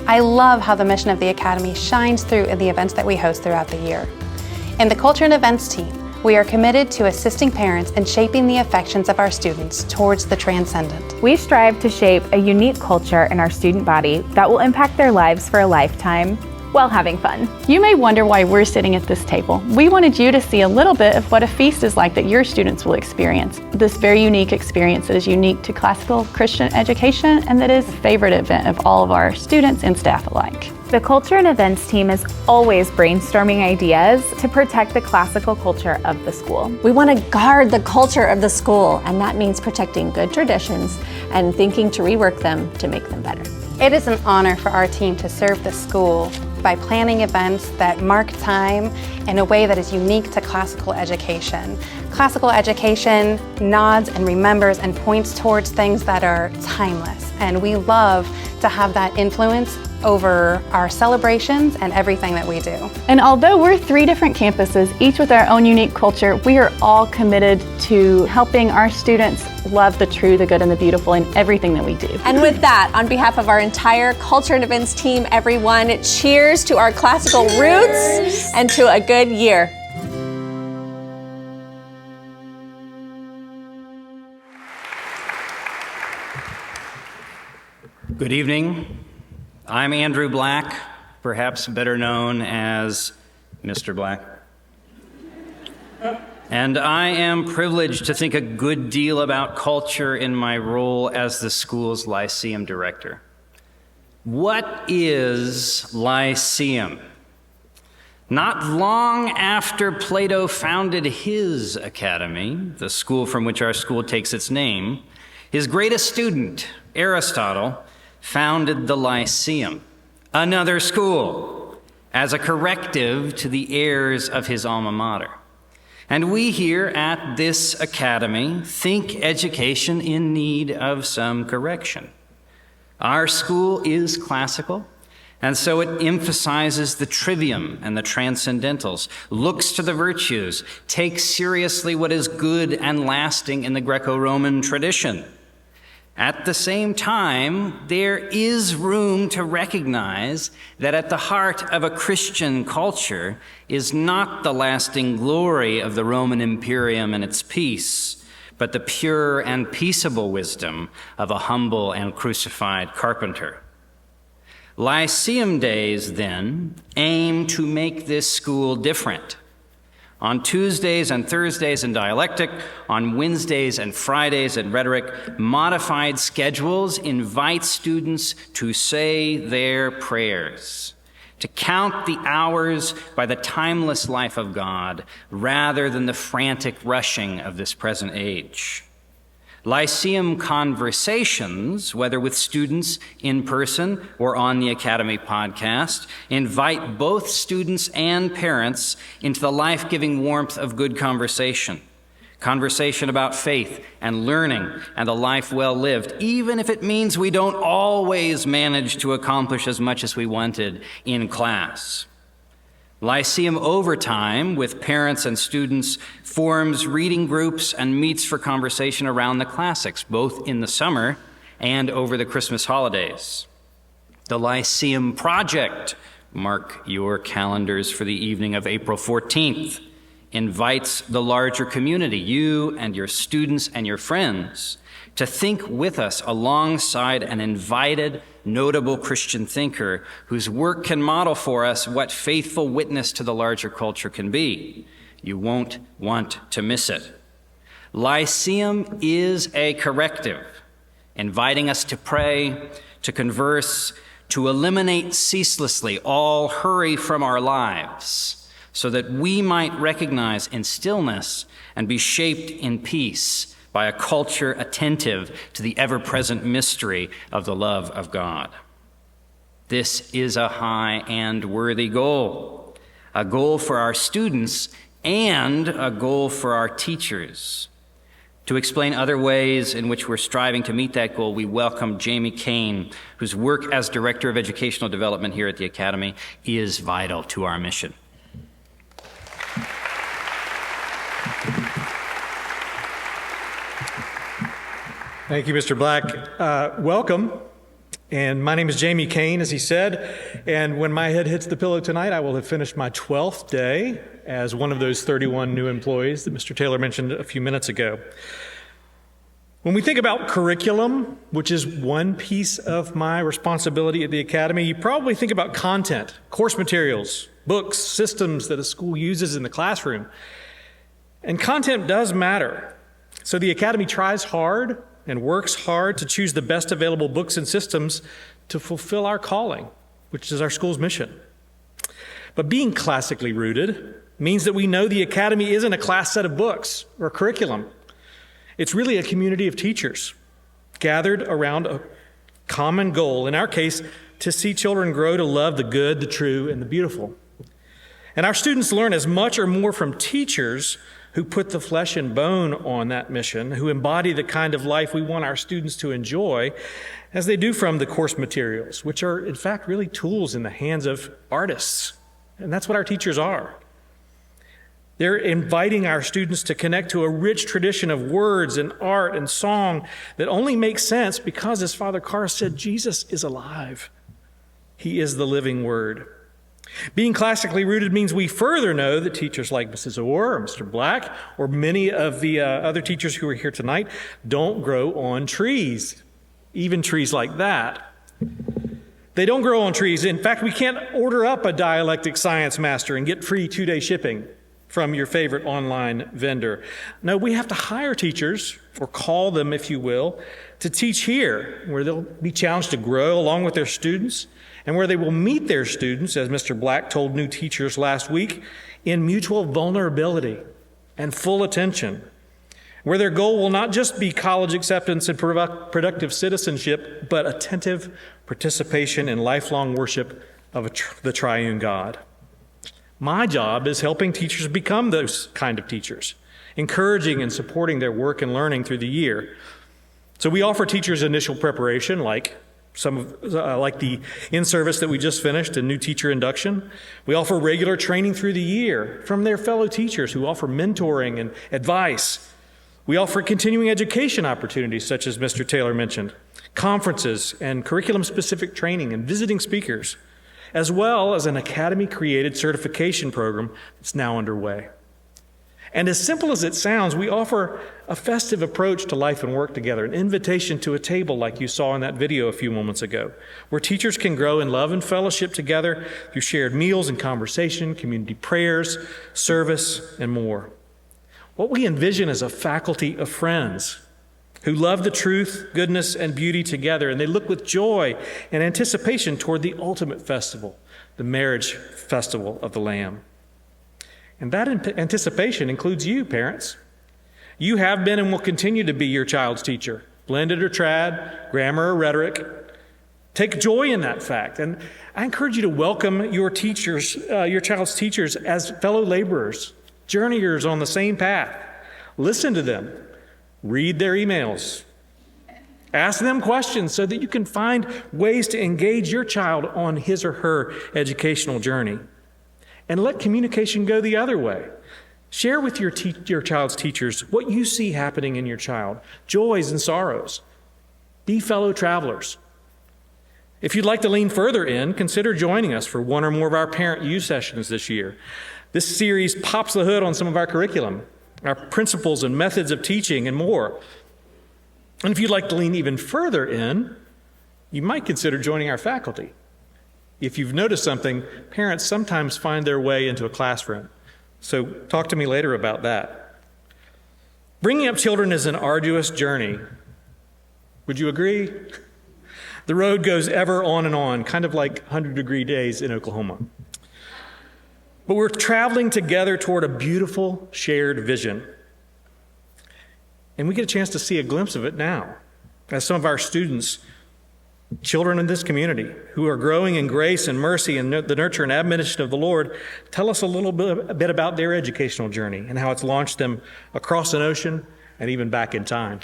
I love how the mission of the Academy shines through in the events that we host throughout the year. In the Culture and Events team, we are committed to assisting parents in shaping the affections of our students towards the transcendent. We strive to shape a unique culture in our student body that will impact their lives for a lifetime while having fun. You may wonder why we're sitting at this table. We wanted you to see a little bit of what a feast is like that your students will experience. This very unique experience that is unique to classical Christian education and that is a favorite event of all of our students and staff alike. The Culture and Events team is always brainstorming ideas to protect the classical culture of the school. We want to guard the culture of the school, and that means protecting good traditions and thinking to rework them to make them better. It is an honor for our team to serve the school by planning events that mark time in a way that is unique to classical education. Classical education nods and remembers and points towards things that are timeless, and we love to have that influence over our celebrations and everything that we do. And although we're 3 different campuses, each with our own unique culture, we are all committed to helping our students love the true, the good, and the beautiful in everything that we do. And with that, on behalf of our entire Culture and Events team, everyone, cheers to our classical roots and to a good year. Good evening. I'm Andrew Black, perhaps better known as Mr. Black. And I am privileged to think a good deal about culture in my role as the school's Lyceum director. What is Lyceum? Not long after Plato founded his academy, the school from which our school takes its name, his greatest student, Aristotle, founded the Lyceum, another school, as a corrective to the errors of his alma mater. And we here at this academy think education in need of some correction. Our school is classical, and so it emphasizes the trivium and the transcendentals, looks to the virtues, takes seriously what is good and lasting in the Greco-Roman tradition. At the same time, there is room to recognize that at the heart of a Christian culture is not the lasting glory of the Roman Imperium and its peace, but the pure and peaceable wisdom of a humble and crucified carpenter. Lyceum Days, then, aim to make this school different. On Tuesdays and Thursdays in dialectic, on Wednesdays and Fridays in rhetoric, modified schedules invite students to say their prayers, to count the hours by the timeless life of God rather than the frantic rushing of this present age. Lyceum conversations, whether with students in person or on the Academy podcast, invite both students and parents into the life-giving warmth of good conversation. Conversation about faith and learning and a life well lived, even if it means we don't always manage to accomplish as much as we wanted in class. Lyceum Overtime, with parents and students, forms reading groups and meets for conversation around the classics, both in the summer and over the Christmas holidays. The Lyceum Project, mark your calendars for the evening of April 14th, invites the larger community, you and your students and your friends, to think with us alongside an invited, notable Christian thinker whose work can model for us what faithful witness to the larger culture can be. You won't want to miss it. Lyceum is a corrective, inviting us to pray, to converse, to eliminate ceaselessly all hurry from our lives, so that we might recognize in stillness and be shaped in peace by a culture attentive to the ever-present mystery of the love of God. This is a high and worthy goal, a goal for our students and a goal for our teachers. To explain other ways in which we're striving to meet that goal, we welcome Jamie Kane, whose work as Director of Educational Development here at the Academy is vital to our mission. Thank you, Mr. Black. Welcome. And my name is Jamie Kane, as he said. And when my head hits the pillow tonight, I will have finished my 12th day as one of those 31 new employees that Mr. Taylor mentioned a few minutes ago. When we think about curriculum, which is one piece of my responsibility at the Academy, you probably think about content, course materials, books, systems that a school uses in the classroom. And content does matter. So the Academy tries hard and works hard to choose the best available books and systems to fulfill our calling, which is our school's mission. But being classically rooted means that we know the Academy isn't a class set of books or curriculum. It's really a community of teachers gathered around a common goal, in our case, to see children grow to love the good, the true, and the beautiful. And our students learn as much or more from teachers who put the flesh and bone on that mission, who embody the kind of life we want our students to enjoy, as they do from the course materials, which are, in fact, really tools in the hands of artists. And that's what our teachers are. They're inviting our students to connect to a rich tradition of words and art and song that only makes sense because, as Father Carr said, Jesus is alive. He is the living Word. Being classically rooted means we further know that teachers like Mrs. Orr or Mr. Black or many of the other teachers who are here tonight don't grow on trees, even trees like that. They don't grow on trees. In fact, we can't order up a dialectic science master and get free 2-day shipping from your favorite online vendor. No, we have to hire teachers, or call them, if you will, to teach here, where they'll be challenged to grow along with their students, and where they will meet their students, as Mr. Black told new teachers last week, in mutual vulnerability and full attention, where their goal will not just be college acceptance and productive citizenship, but attentive participation in lifelong worship of the triune God. My job is helping teachers become those kind of teachers, encouraging and supporting their work and learning through the year. So we offer teachers initial preparation, like the in-service that we just finished, a new teacher induction. We offer regular training through the year from their fellow teachers who offer mentoring and advice. We offer continuing education opportunities, such as Mr. Taylor mentioned, conferences and curriculum-specific training and visiting speakers, as well as an Academy-created certification program that's now underway. And as simple as it sounds, we offer a festive approach to life and work together, an invitation to a table like you saw in that video a few moments ago, where teachers can grow in love and fellowship together through shared meals and conversation, community prayers, service, and more. What we envision is a faculty of friends who love the truth, goodness, and beauty together, and they look with joy and anticipation toward the ultimate festival, the marriage festival of the Lamb. And that anticipation includes you, parents. You have been and will continue to be your child's teacher, blended or trad, grammar or rhetoric. Take joy in that fact. And I encourage you to welcome your teachers, your child's teachers, as fellow laborers, journeyers on the same path. Listen to them. Read their emails. Ask them questions so that you can find ways to engage your child on his or her educational journey. And let communication go the other way. Share with your child's teachers what you see happening in your child, joys and sorrows. Be fellow travelers. If you'd like to lean further in, consider joining us for one or more of our Parent U sessions this year. This series pops the hood on some of our curriculum, our principles and methods of teaching, and more. And if you'd like to lean even further in, you might consider joining our faculty. If you've noticed something, parents sometimes find their way into a classroom. So talk to me later about that. Bringing up children is an arduous journey. Would you agree? The road goes ever on and on, kind of like 100-degree days in Oklahoma. But we're traveling together toward a beautiful shared vision. And we get a chance to see a glimpse of it now as some of our students, children in this community who are growing in grace and mercy and the nurture and admonition of the Lord, tell us a bit about their educational journey and how it's launched them across an ocean and even back in time.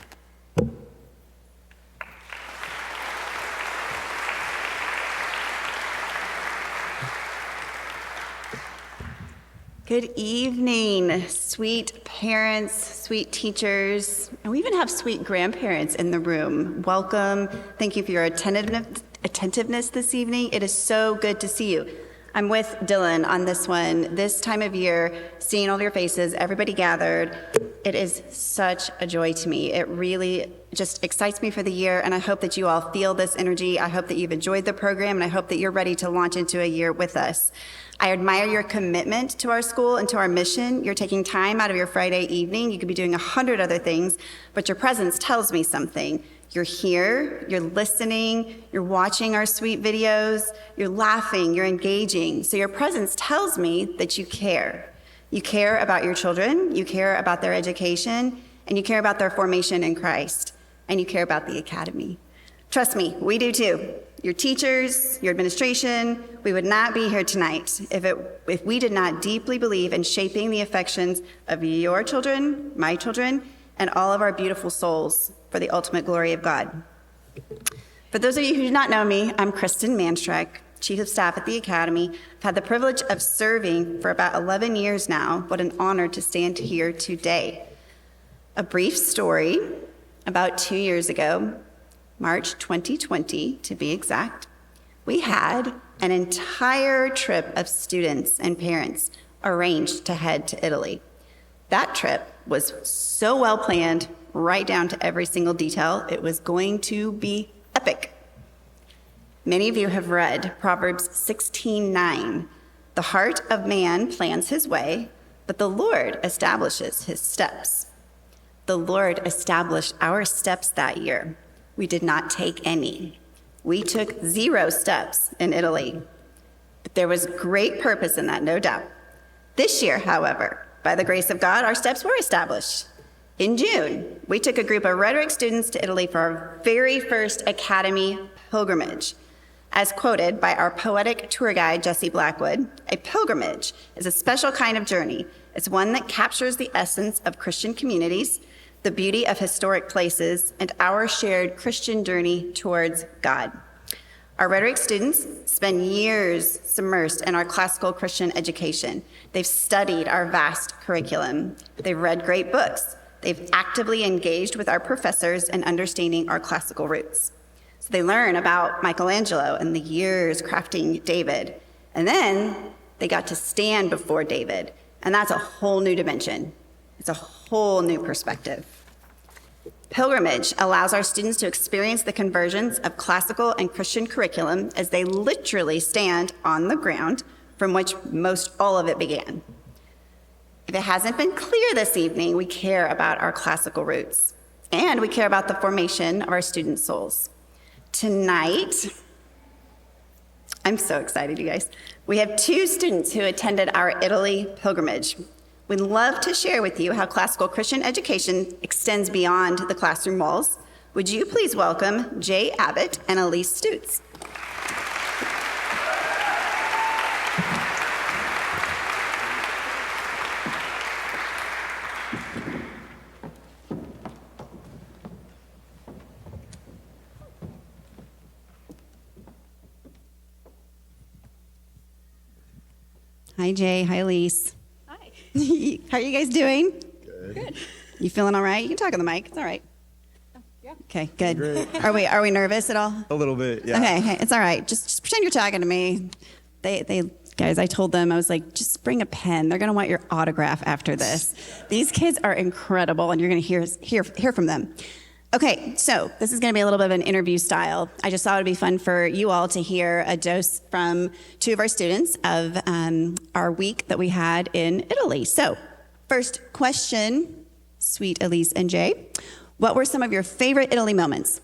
Good evening, sweet parents, sweet teachers, and we even have sweet grandparents in the room. Welcome. Thank you for your attentiveness this evening. It is so good to see you. I'm with Dylan on this one. This time of year, seeing all your faces, everybody gathered, it is such a joy to me. It really just excites me for the year, and I hope that you all feel this energy. I hope that you've enjoyed the program, and I hope that you're ready to launch into a year with us. I admire your commitment to our school and to our mission. You're taking time out of your Friday evening. You could be doing 100 other things, but your presence tells me something. You're here, you're listening, you're watching our sweet videos, you're laughing, you're engaging. So your presence tells me that you care. You care about your children, you care about their education, and you care about their formation in Christ, and you care about the academy. Trust me, we do too. Your teachers, your administration, we would not be here tonight if we did not deeply believe in shaping the affections of your children, my children, and all of our beautiful souls for the ultimate glory of God. For those of you who do not know me, I'm Kristen Manstreck, Chief of Staff at the Academy. I've had the privilege of serving for about 11 years now. What an honor to stand here today. A brief story. About 2 years ago, March 2020 to be exact, we had an entire trip of students and parents arranged to head to Italy. That trip was so well planned, right down to every single detail. It was going to be epic. Many of you have read Proverbs 16:9. The heart of man plans his way, but the Lord establishes his steps. The Lord established our steps that year. We did not take any. We took 0 steps in Italy. But there was great purpose in that, no doubt. This year, however, by the grace of God, our steps were established. In June, we took a group of rhetoric students to Italy for our very first Academy pilgrimage. As quoted by our poetic tour guide, Jesse Blackwood, a pilgrimage is a special kind of journey. It's one that captures the essence of Christian communities, the beauty of historic places, and our shared Christian journey towards God. Our rhetoric students spend years submersed in our classical Christian education. They've studied our vast curriculum. They've read great books. They've actively engaged with our professors in understanding our classical roots. So they learn about Michelangelo and the years crafting David. And then they got to stand before David. And that's a whole new dimension. It's a whole new perspective. Pilgrimage allows our students to experience the convergence of classical and Christian curriculum as they literally stand on the ground from which most all of it began. If it hasn't been clear this evening, we care about our classical roots, and we care about the formation of our student souls. Tonight, I'm so excited, you guys. We have 2 students who attended our Italy pilgrimage. We'd love to share with you how classical Christian education extends beyond the classroom walls. Would you please welcome Jay Abbott and Elise Stutz. Hi, Jay. Hi, Elise. Hi. How are you guys doing? Good. You feeling all right? You can talk on the mic. It's all right. Yeah. Okay, good. Great. Are we nervous at all? A little bit, yeah. Okay, it's all right. Just pretend you're talking to me. They guys, I told them, I was like, just bring a pen. They're gonna want your autograph after this. These kids are incredible, and you're gonna hear from them. Okay, so this is gonna be a little bit of an interview style. I just thought it'd be fun for you all to hear a dose from 2 of our students of our week that we had in Italy. So, first question, sweet Elise and Jay. What were some of your favorite Italy moments?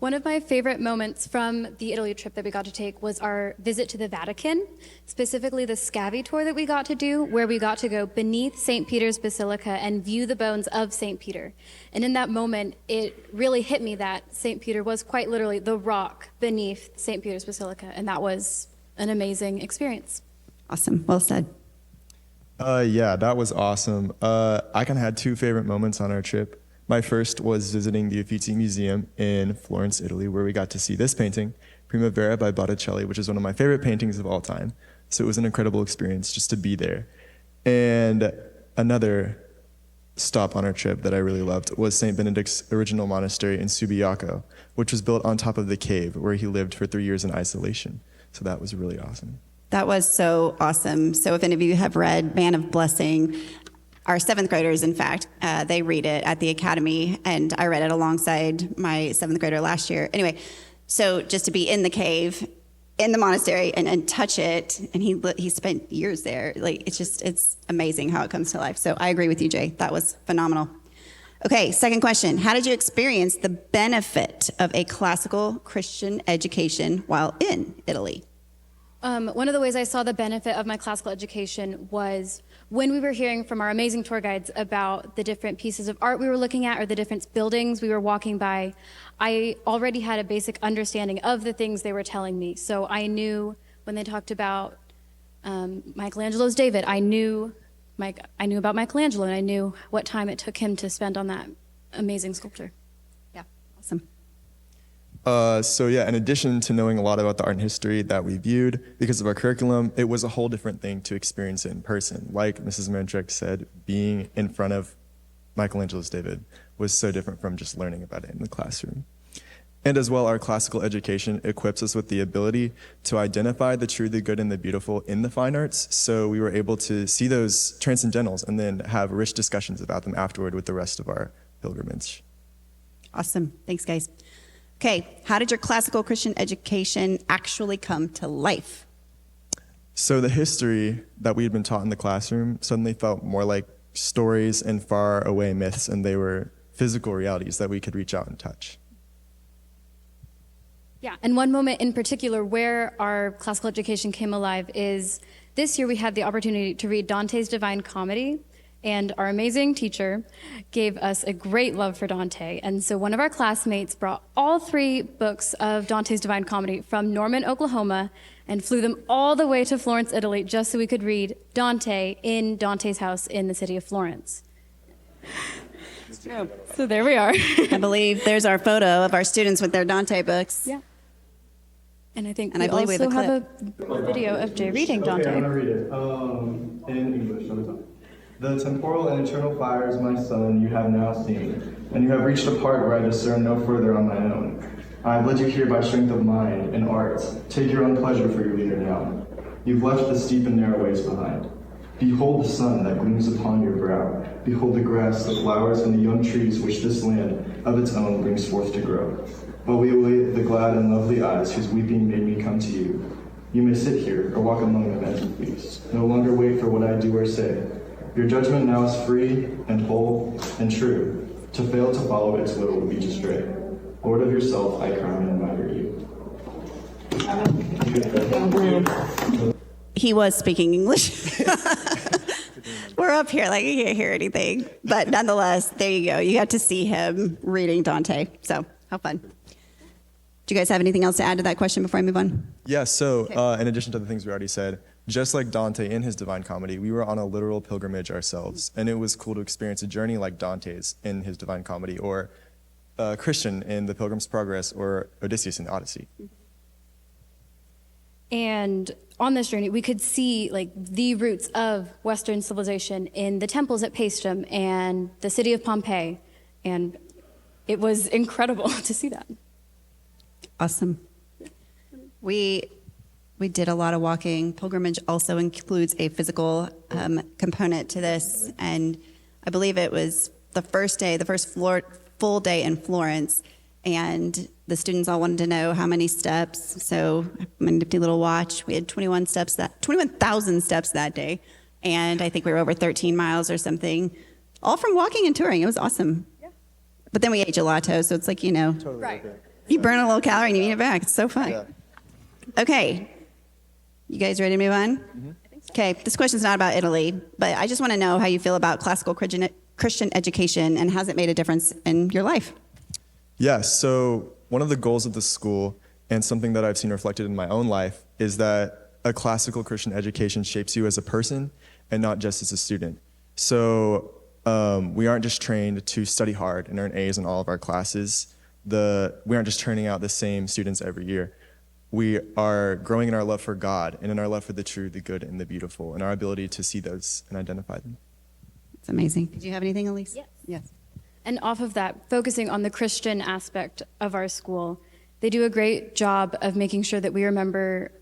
One of my favorite moments from the Italy trip that we got to take was our visit to the Vatican, specifically the Scavi tour that we got to do, where we got to go beneath St. Peter's Basilica and view the bones of St. Peter. And in that moment, it really hit me that St. Peter was quite literally the rock beneath St. Peter's Basilica, and that was an amazing experience. Awesome. Well said. Yeah, that was awesome. I kind of had two favorite moments on our trip. My first was visiting the Uffizi Museum in Florence, Italy, where we got to see this painting, Primavera by Botticelli, which is one of my favorite paintings of all time. So it was an incredible experience just to be there. And another stop on our trip that I really loved was St. Benedict's original monastery in Subiaco, which was built on top of the cave where he lived for 3 years in isolation. So that was really awesome. That was so awesome. So if any of you have read Man of Blessing, our 7th graders, in fact, they read it at the academy, and I read it alongside my 7th grader last year. Anyway, so just to be in the cave, in the monastery, and touch it, and he spent years there. Like, it's amazing how it comes to life. So I agree with you, Jay. That was phenomenal. Okay, second question. How did you experience the benefit of a classical Christian education while in Italy? One of the ways I saw the benefit of my classical education was when we were hearing from our amazing tour guides about the different pieces of art we were looking at or the different buildings we were walking by. I already had a basic understanding of the things they were telling me. So I knew when they talked about Michelangelo's David, I knew about Michelangelo, and I knew what time it took him to spend on that amazing sculpture. Yeah, awesome. So yeah, in addition to knowing a lot about the art and history that we viewed, because of our curriculum, it was a whole different thing to experience it in person. Like Mrs. Mandrake said, being in front of Michelangelo's David was so different from just learning about it in the classroom. And as well, our classical education equips us with the ability to identify the true, the good, and the beautiful in the fine arts. So we were able to see those transcendentals and then have rich discussions about them afterward with the rest of our pilgrimage. Awesome. Thanks, guys. Okay, how did your classical Christian education actually come to life? So the history that we had been taught in the classroom suddenly felt more like stories and far away myths, and they were physical realities that we could reach out and touch. Yeah, and one moment in particular where our classical education came alive is this year we had the opportunity to read Dante's Divine Comedy, and our amazing teacher gave us a great love for Dante. And so one of our classmates brought all 3 books of Dante's Divine Comedy from Norman, Oklahoma, and flew them all the way to Florence, Italy, just so we could read Dante in Dante's house in the city of Florence. So there we are. I believe there's our photo of our students with their Dante books. Yeah. And I think and we I believe also we have a video of Jay reading Dante. Okay, I'm going to read it in English. The temporal and eternal fires, my son, you have now seen, and you have reached a part where I discern no further on my own. I have led you here by strength of mind and art. Take your own pleasure for your leader now. You've left the steep and narrow ways behind. Behold the sun that gleams upon your brow. Behold the grass, the flowers, and the young trees which this land of its own brings forth to grow. While we await the glad and lovely eyes whose weeping made me come to you, you may sit here or walk among them as you please. No longer wait for what I do or say. Your judgment now is free and whole and true. To fail to follow its will would be to stray. Lord of yourself, I crown and admire you. He was speaking English. We're up here, like you can't hear anything. But nonetheless, there you go. You got to see him reading Dante. So, how fun. Do you guys have anything else to add to that question before I move on? Yeah, so in addition to the things we already said, just like Dante in his Divine Comedy, we were on a literal pilgrimage ourselves. And it was cool to experience a journey like Dante's in his Divine Comedy, or Christian in The Pilgrim's Progress, or Odysseus in the Odyssey. And on this journey, we could see like the roots of Western civilization in the temples at Paestum and the city of Pompeii. And it was incredible to see that. Awesome. We did a lot of walking. Pilgrimage also includes a physical component to this. And I believe it was the first full day in Florence. And the students all wanted to know how many steps. So my nifty little watch, we had 21,000 steps that day. And I think we were over 13 miles or something, all from walking and touring. It was awesome. Yeah. But then we ate gelato, so it's like, Totally right. okay. You burn a little calorie and you eat it back. It's so fun. Yeah. Okay. You guys ready to move on? Okay, this question's not about Italy, but I just want to know how you feel about classical Christian education and has it made a difference in your life? Yes, so one of the goals of the school and something that I've seen reflected in my own life is that a classical Christian education shapes you as a person and not just as a student. So we aren't just trained to study hard and earn A's in all of our classes. We aren't just turning out the same students every year. We are growing in our love for God and in our love for the true, the good, and the beautiful, and our ability to see those and identify them. It's amazing. Did you have anything, Elise? Yes. And off of that, focusing on the Christian aspect of our school, they do a great job of making sure that we remember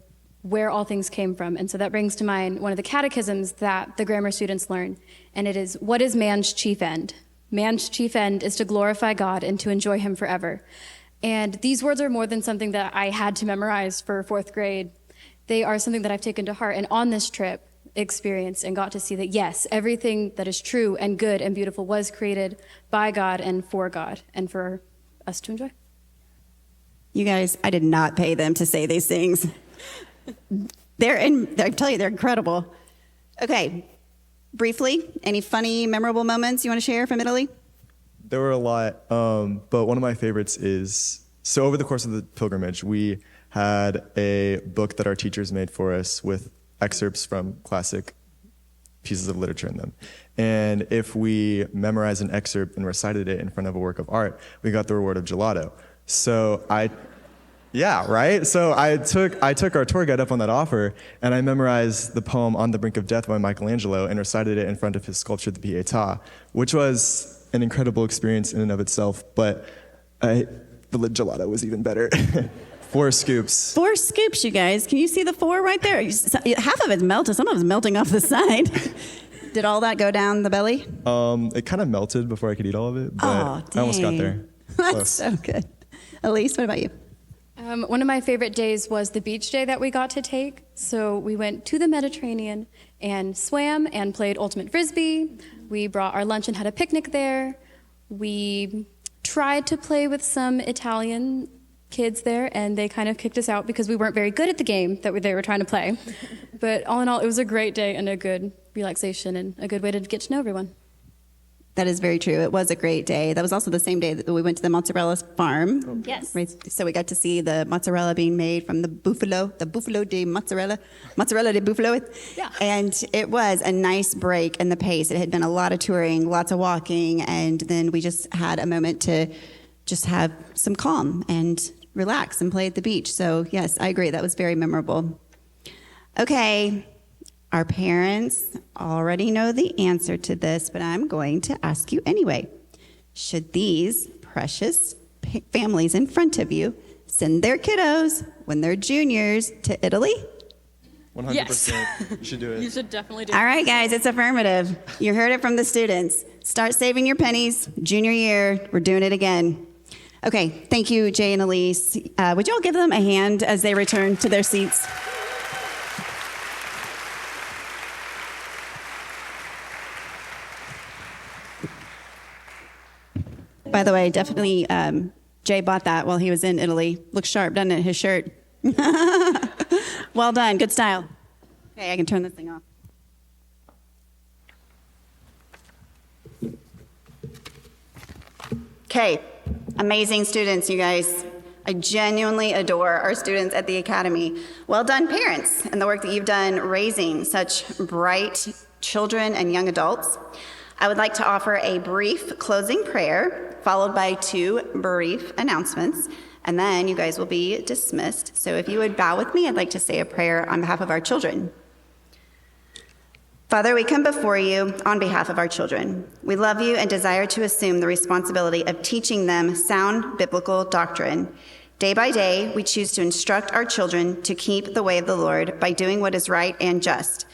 where all things came from. And so that brings to mind one of the catechisms that the grammar students learn, and it is, what is man's chief end? Man's chief end is to glorify God and to enjoy him forever. And these words are more than something that I had to memorize for 4th grade. They are something that I've taken to heart, and on this trip experienced and got to see that, yes, everything that is true and good and beautiful was created by God and for us to enjoy. You guys, I did not pay them to say these things. I tell you, they're incredible. Okay, briefly, any funny, memorable moments you want to share from Italy? There were a lot, but one of my favorites is, so over the course of the pilgrimage, we had a book that our teachers made for us with excerpts from classic pieces of literature in them. And if we memorized an excerpt and recited it in front of a work of art, we got the reward of gelato. So yeah, right? So I took our tour guide up on that offer, and I memorized the poem On the Brink of Death by Michelangelo and recited it in front of his sculpture, the Pietà, which was an incredible experience in and of itself, but the gelato was even better. 4 scoops. 4 scoops, you guys. Can you see the 4 right there? Half of it's melted. Some of it's melting off the side. Did all that go down the belly? It kind of melted before I could eat all of it, but I almost got there. That's so good. Elise, what about you? One of my favorite days was the beach day that we got to take. So we went to the Mediterranean and swam and played ultimate frisbee. We brought our lunch and had a picnic there. We tried to play with some Italian kids there, and they kind of kicked us out because we weren't very good at the game that they were trying to play. But all in all, it was a great day and a good relaxation and a good way to get to know everyone. That is very true. It was a great day. That was also the same day that we went to the mozzarella farm. Yes. Right. So we got to see the mozzarella being made from the buffalo de mozzarella de buffalo. Yeah. And it was a nice break in the pace. It had been a lot of touring, lots of walking, and then we just had a moment to just have some calm and relax and play at the beach. So yes, I agree. That was very memorable. Okay. Our parents already know the answer to this, but I'm going to ask you anyway. Should these precious families in front of you send their kiddos when they're juniors to Italy? 100%. Yes. You should do it. You should definitely do it. All right, guys, it's affirmative. You heard it from the students. Start saving your pennies. Junior year, we're doing it again. Okay, thank you, Jay and Elise. Would you all give them a hand as they return to their seats? By the way, definitely Jay bought that while he was in Italy. Looks sharp, doesn't it, his shirt? Well done, good style. Okay, I can turn this thing off. Okay, amazing students, you guys. I genuinely adore our students at the Academy. Well done, parents, and the work that you've done raising such bright children and young adults. I would like to offer a brief closing prayer, followed by 2 brief announcements, and then you guys will be dismissed. So if you would bow with me, I'd like to say a prayer on behalf of our children. Father, we come before you on behalf of our children. We love you and desire to assume the responsibility of teaching them sound biblical doctrine. Day by day, we choose to instruct our children to keep the way of the Lord by doing what is right and just.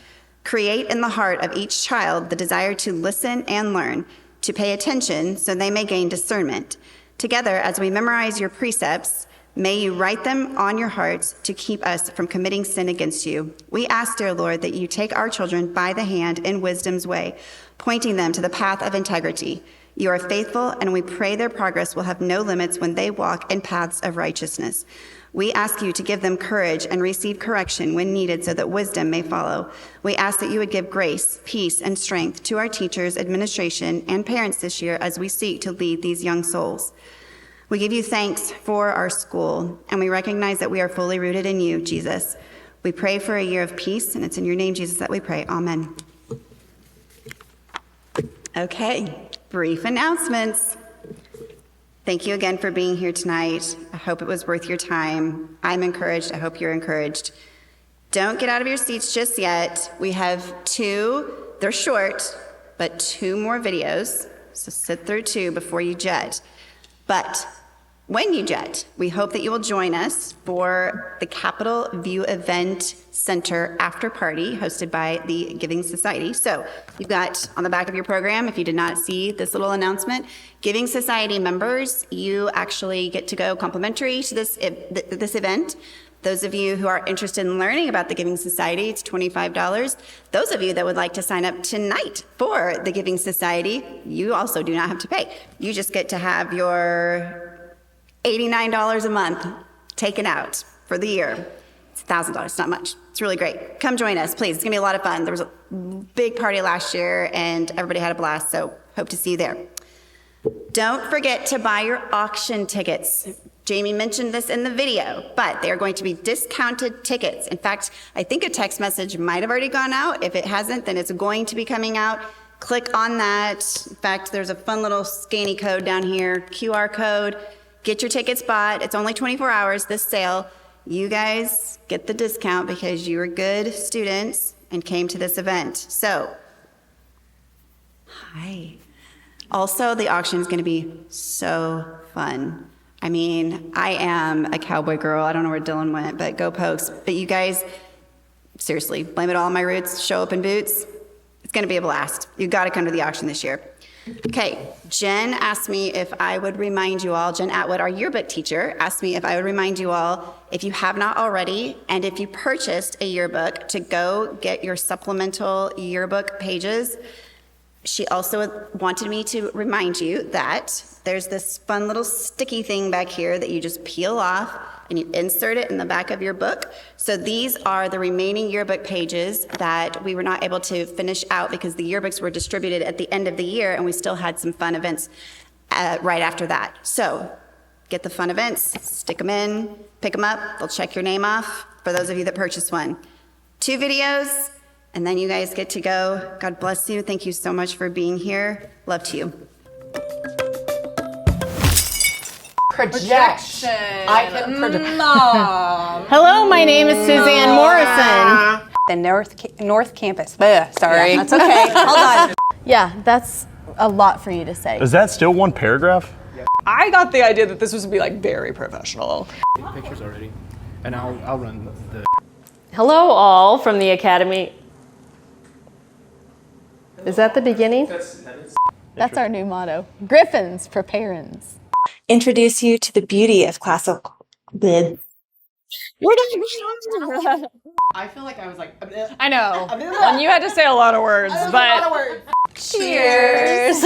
Create in the heart of each child the desire to listen and learn, to pay attention so they may gain discernment. Together, as we memorize your precepts, May you write them on your hearts to keep us from committing sin against you. We ask, dear Lord, that you take our children by the hand in wisdom's way, pointing them to the path of integrity. You are faithful, and we pray their progress will have no limits when they walk in paths of righteousness. We ask you to give them courage and receive correction when needed so that wisdom may follow. We ask that you would give grace, peace, and strength to our teachers, administration, and parents this year as we seek to lead these young souls. We give you thanks for our school, and we recognize that we are fully rooted in you, Jesus. We pray for a year of peace, and it's in your name, Jesus, that we pray. Amen. Okay, brief announcements. Thank you again for being here tonight. I hope it was worth your time. I'm encouraged. I hope you're encouraged. Don't get out of your seats just yet. We have 2, they're short, but 2 more videos. So sit through 2 before you jet. But when you jet, we hope that you will join us for the Capitol View Event Center after party hosted by the Giving Society. So you've got on the back of your program, if you did not see this little announcement, Giving Society members, you actually get to go complimentary to this event. Those of you who are interested in learning about the Giving Society, it's $25. Those of you that would like to sign up tonight for the Giving Society, you also do not have to pay. You just get to have your $89 a month taken out for the year. It's $1,000, it's not much. It's really great. Come join us, please. It's gonna be a lot of fun. There was a big party last year and everybody had a blast, so hope to see you there. Don't forget to buy your auction tickets. Jamie mentioned this in the video, but they are going to be discounted tickets. In fact, I think a text message might have already gone out. If it hasn't, then it's going to be coming out. Click on that. In fact, there's a fun little scanny code down here, QR code. Get your tickets bought. It's only 24 hours, this sale. You guys get the discount because you were good students and came to this event. So, hi. Also, the auction is going to be so fun. I mean, I am a cowboy girl. I don't know where Dylan went, but go Pokes. But you guys, seriously, blame it all on my roots, show up in boots. It's going to be a blast. You've got to come to the auction this year. Okay, Jen asked me if I would remind you all, Jen Atwood, our yearbook teacher, asked me if I would remind you all, if you have not already, and if you purchased a yearbook, to go get your supplemental yearbook pages. She also wanted me to remind you that there's this fun little sticky thing back here that you just peel off and you insert it in the back of your book. So these are the remaining yearbook pages that we were not able to finish out because the yearbooks were distributed at the end of the year and we still had some fun events right after that. So get the fun events, stick them in, pick them up, they'll check your name off for those of you that purchased one. 2 videos, and then you guys get to go. God bless you. Thank you so much for being here. Love to you. Projection. I can project. Hello, my name is Suzanne Morrison. The North Campus. Sorry. Yeah, that's okay. Hold on. Yeah, that's a lot for you to say. Is that still one paragraph? I got the idea that this was gonna be like very professional. Pictures already, and I'll run the. Hello, all from the Academy. Is that the beginning? That's our new motto. Griffins for parents. Introduce you to the beauty of classical. I feel like I was like. I know. And you had to say a lot of words, but. Cheers.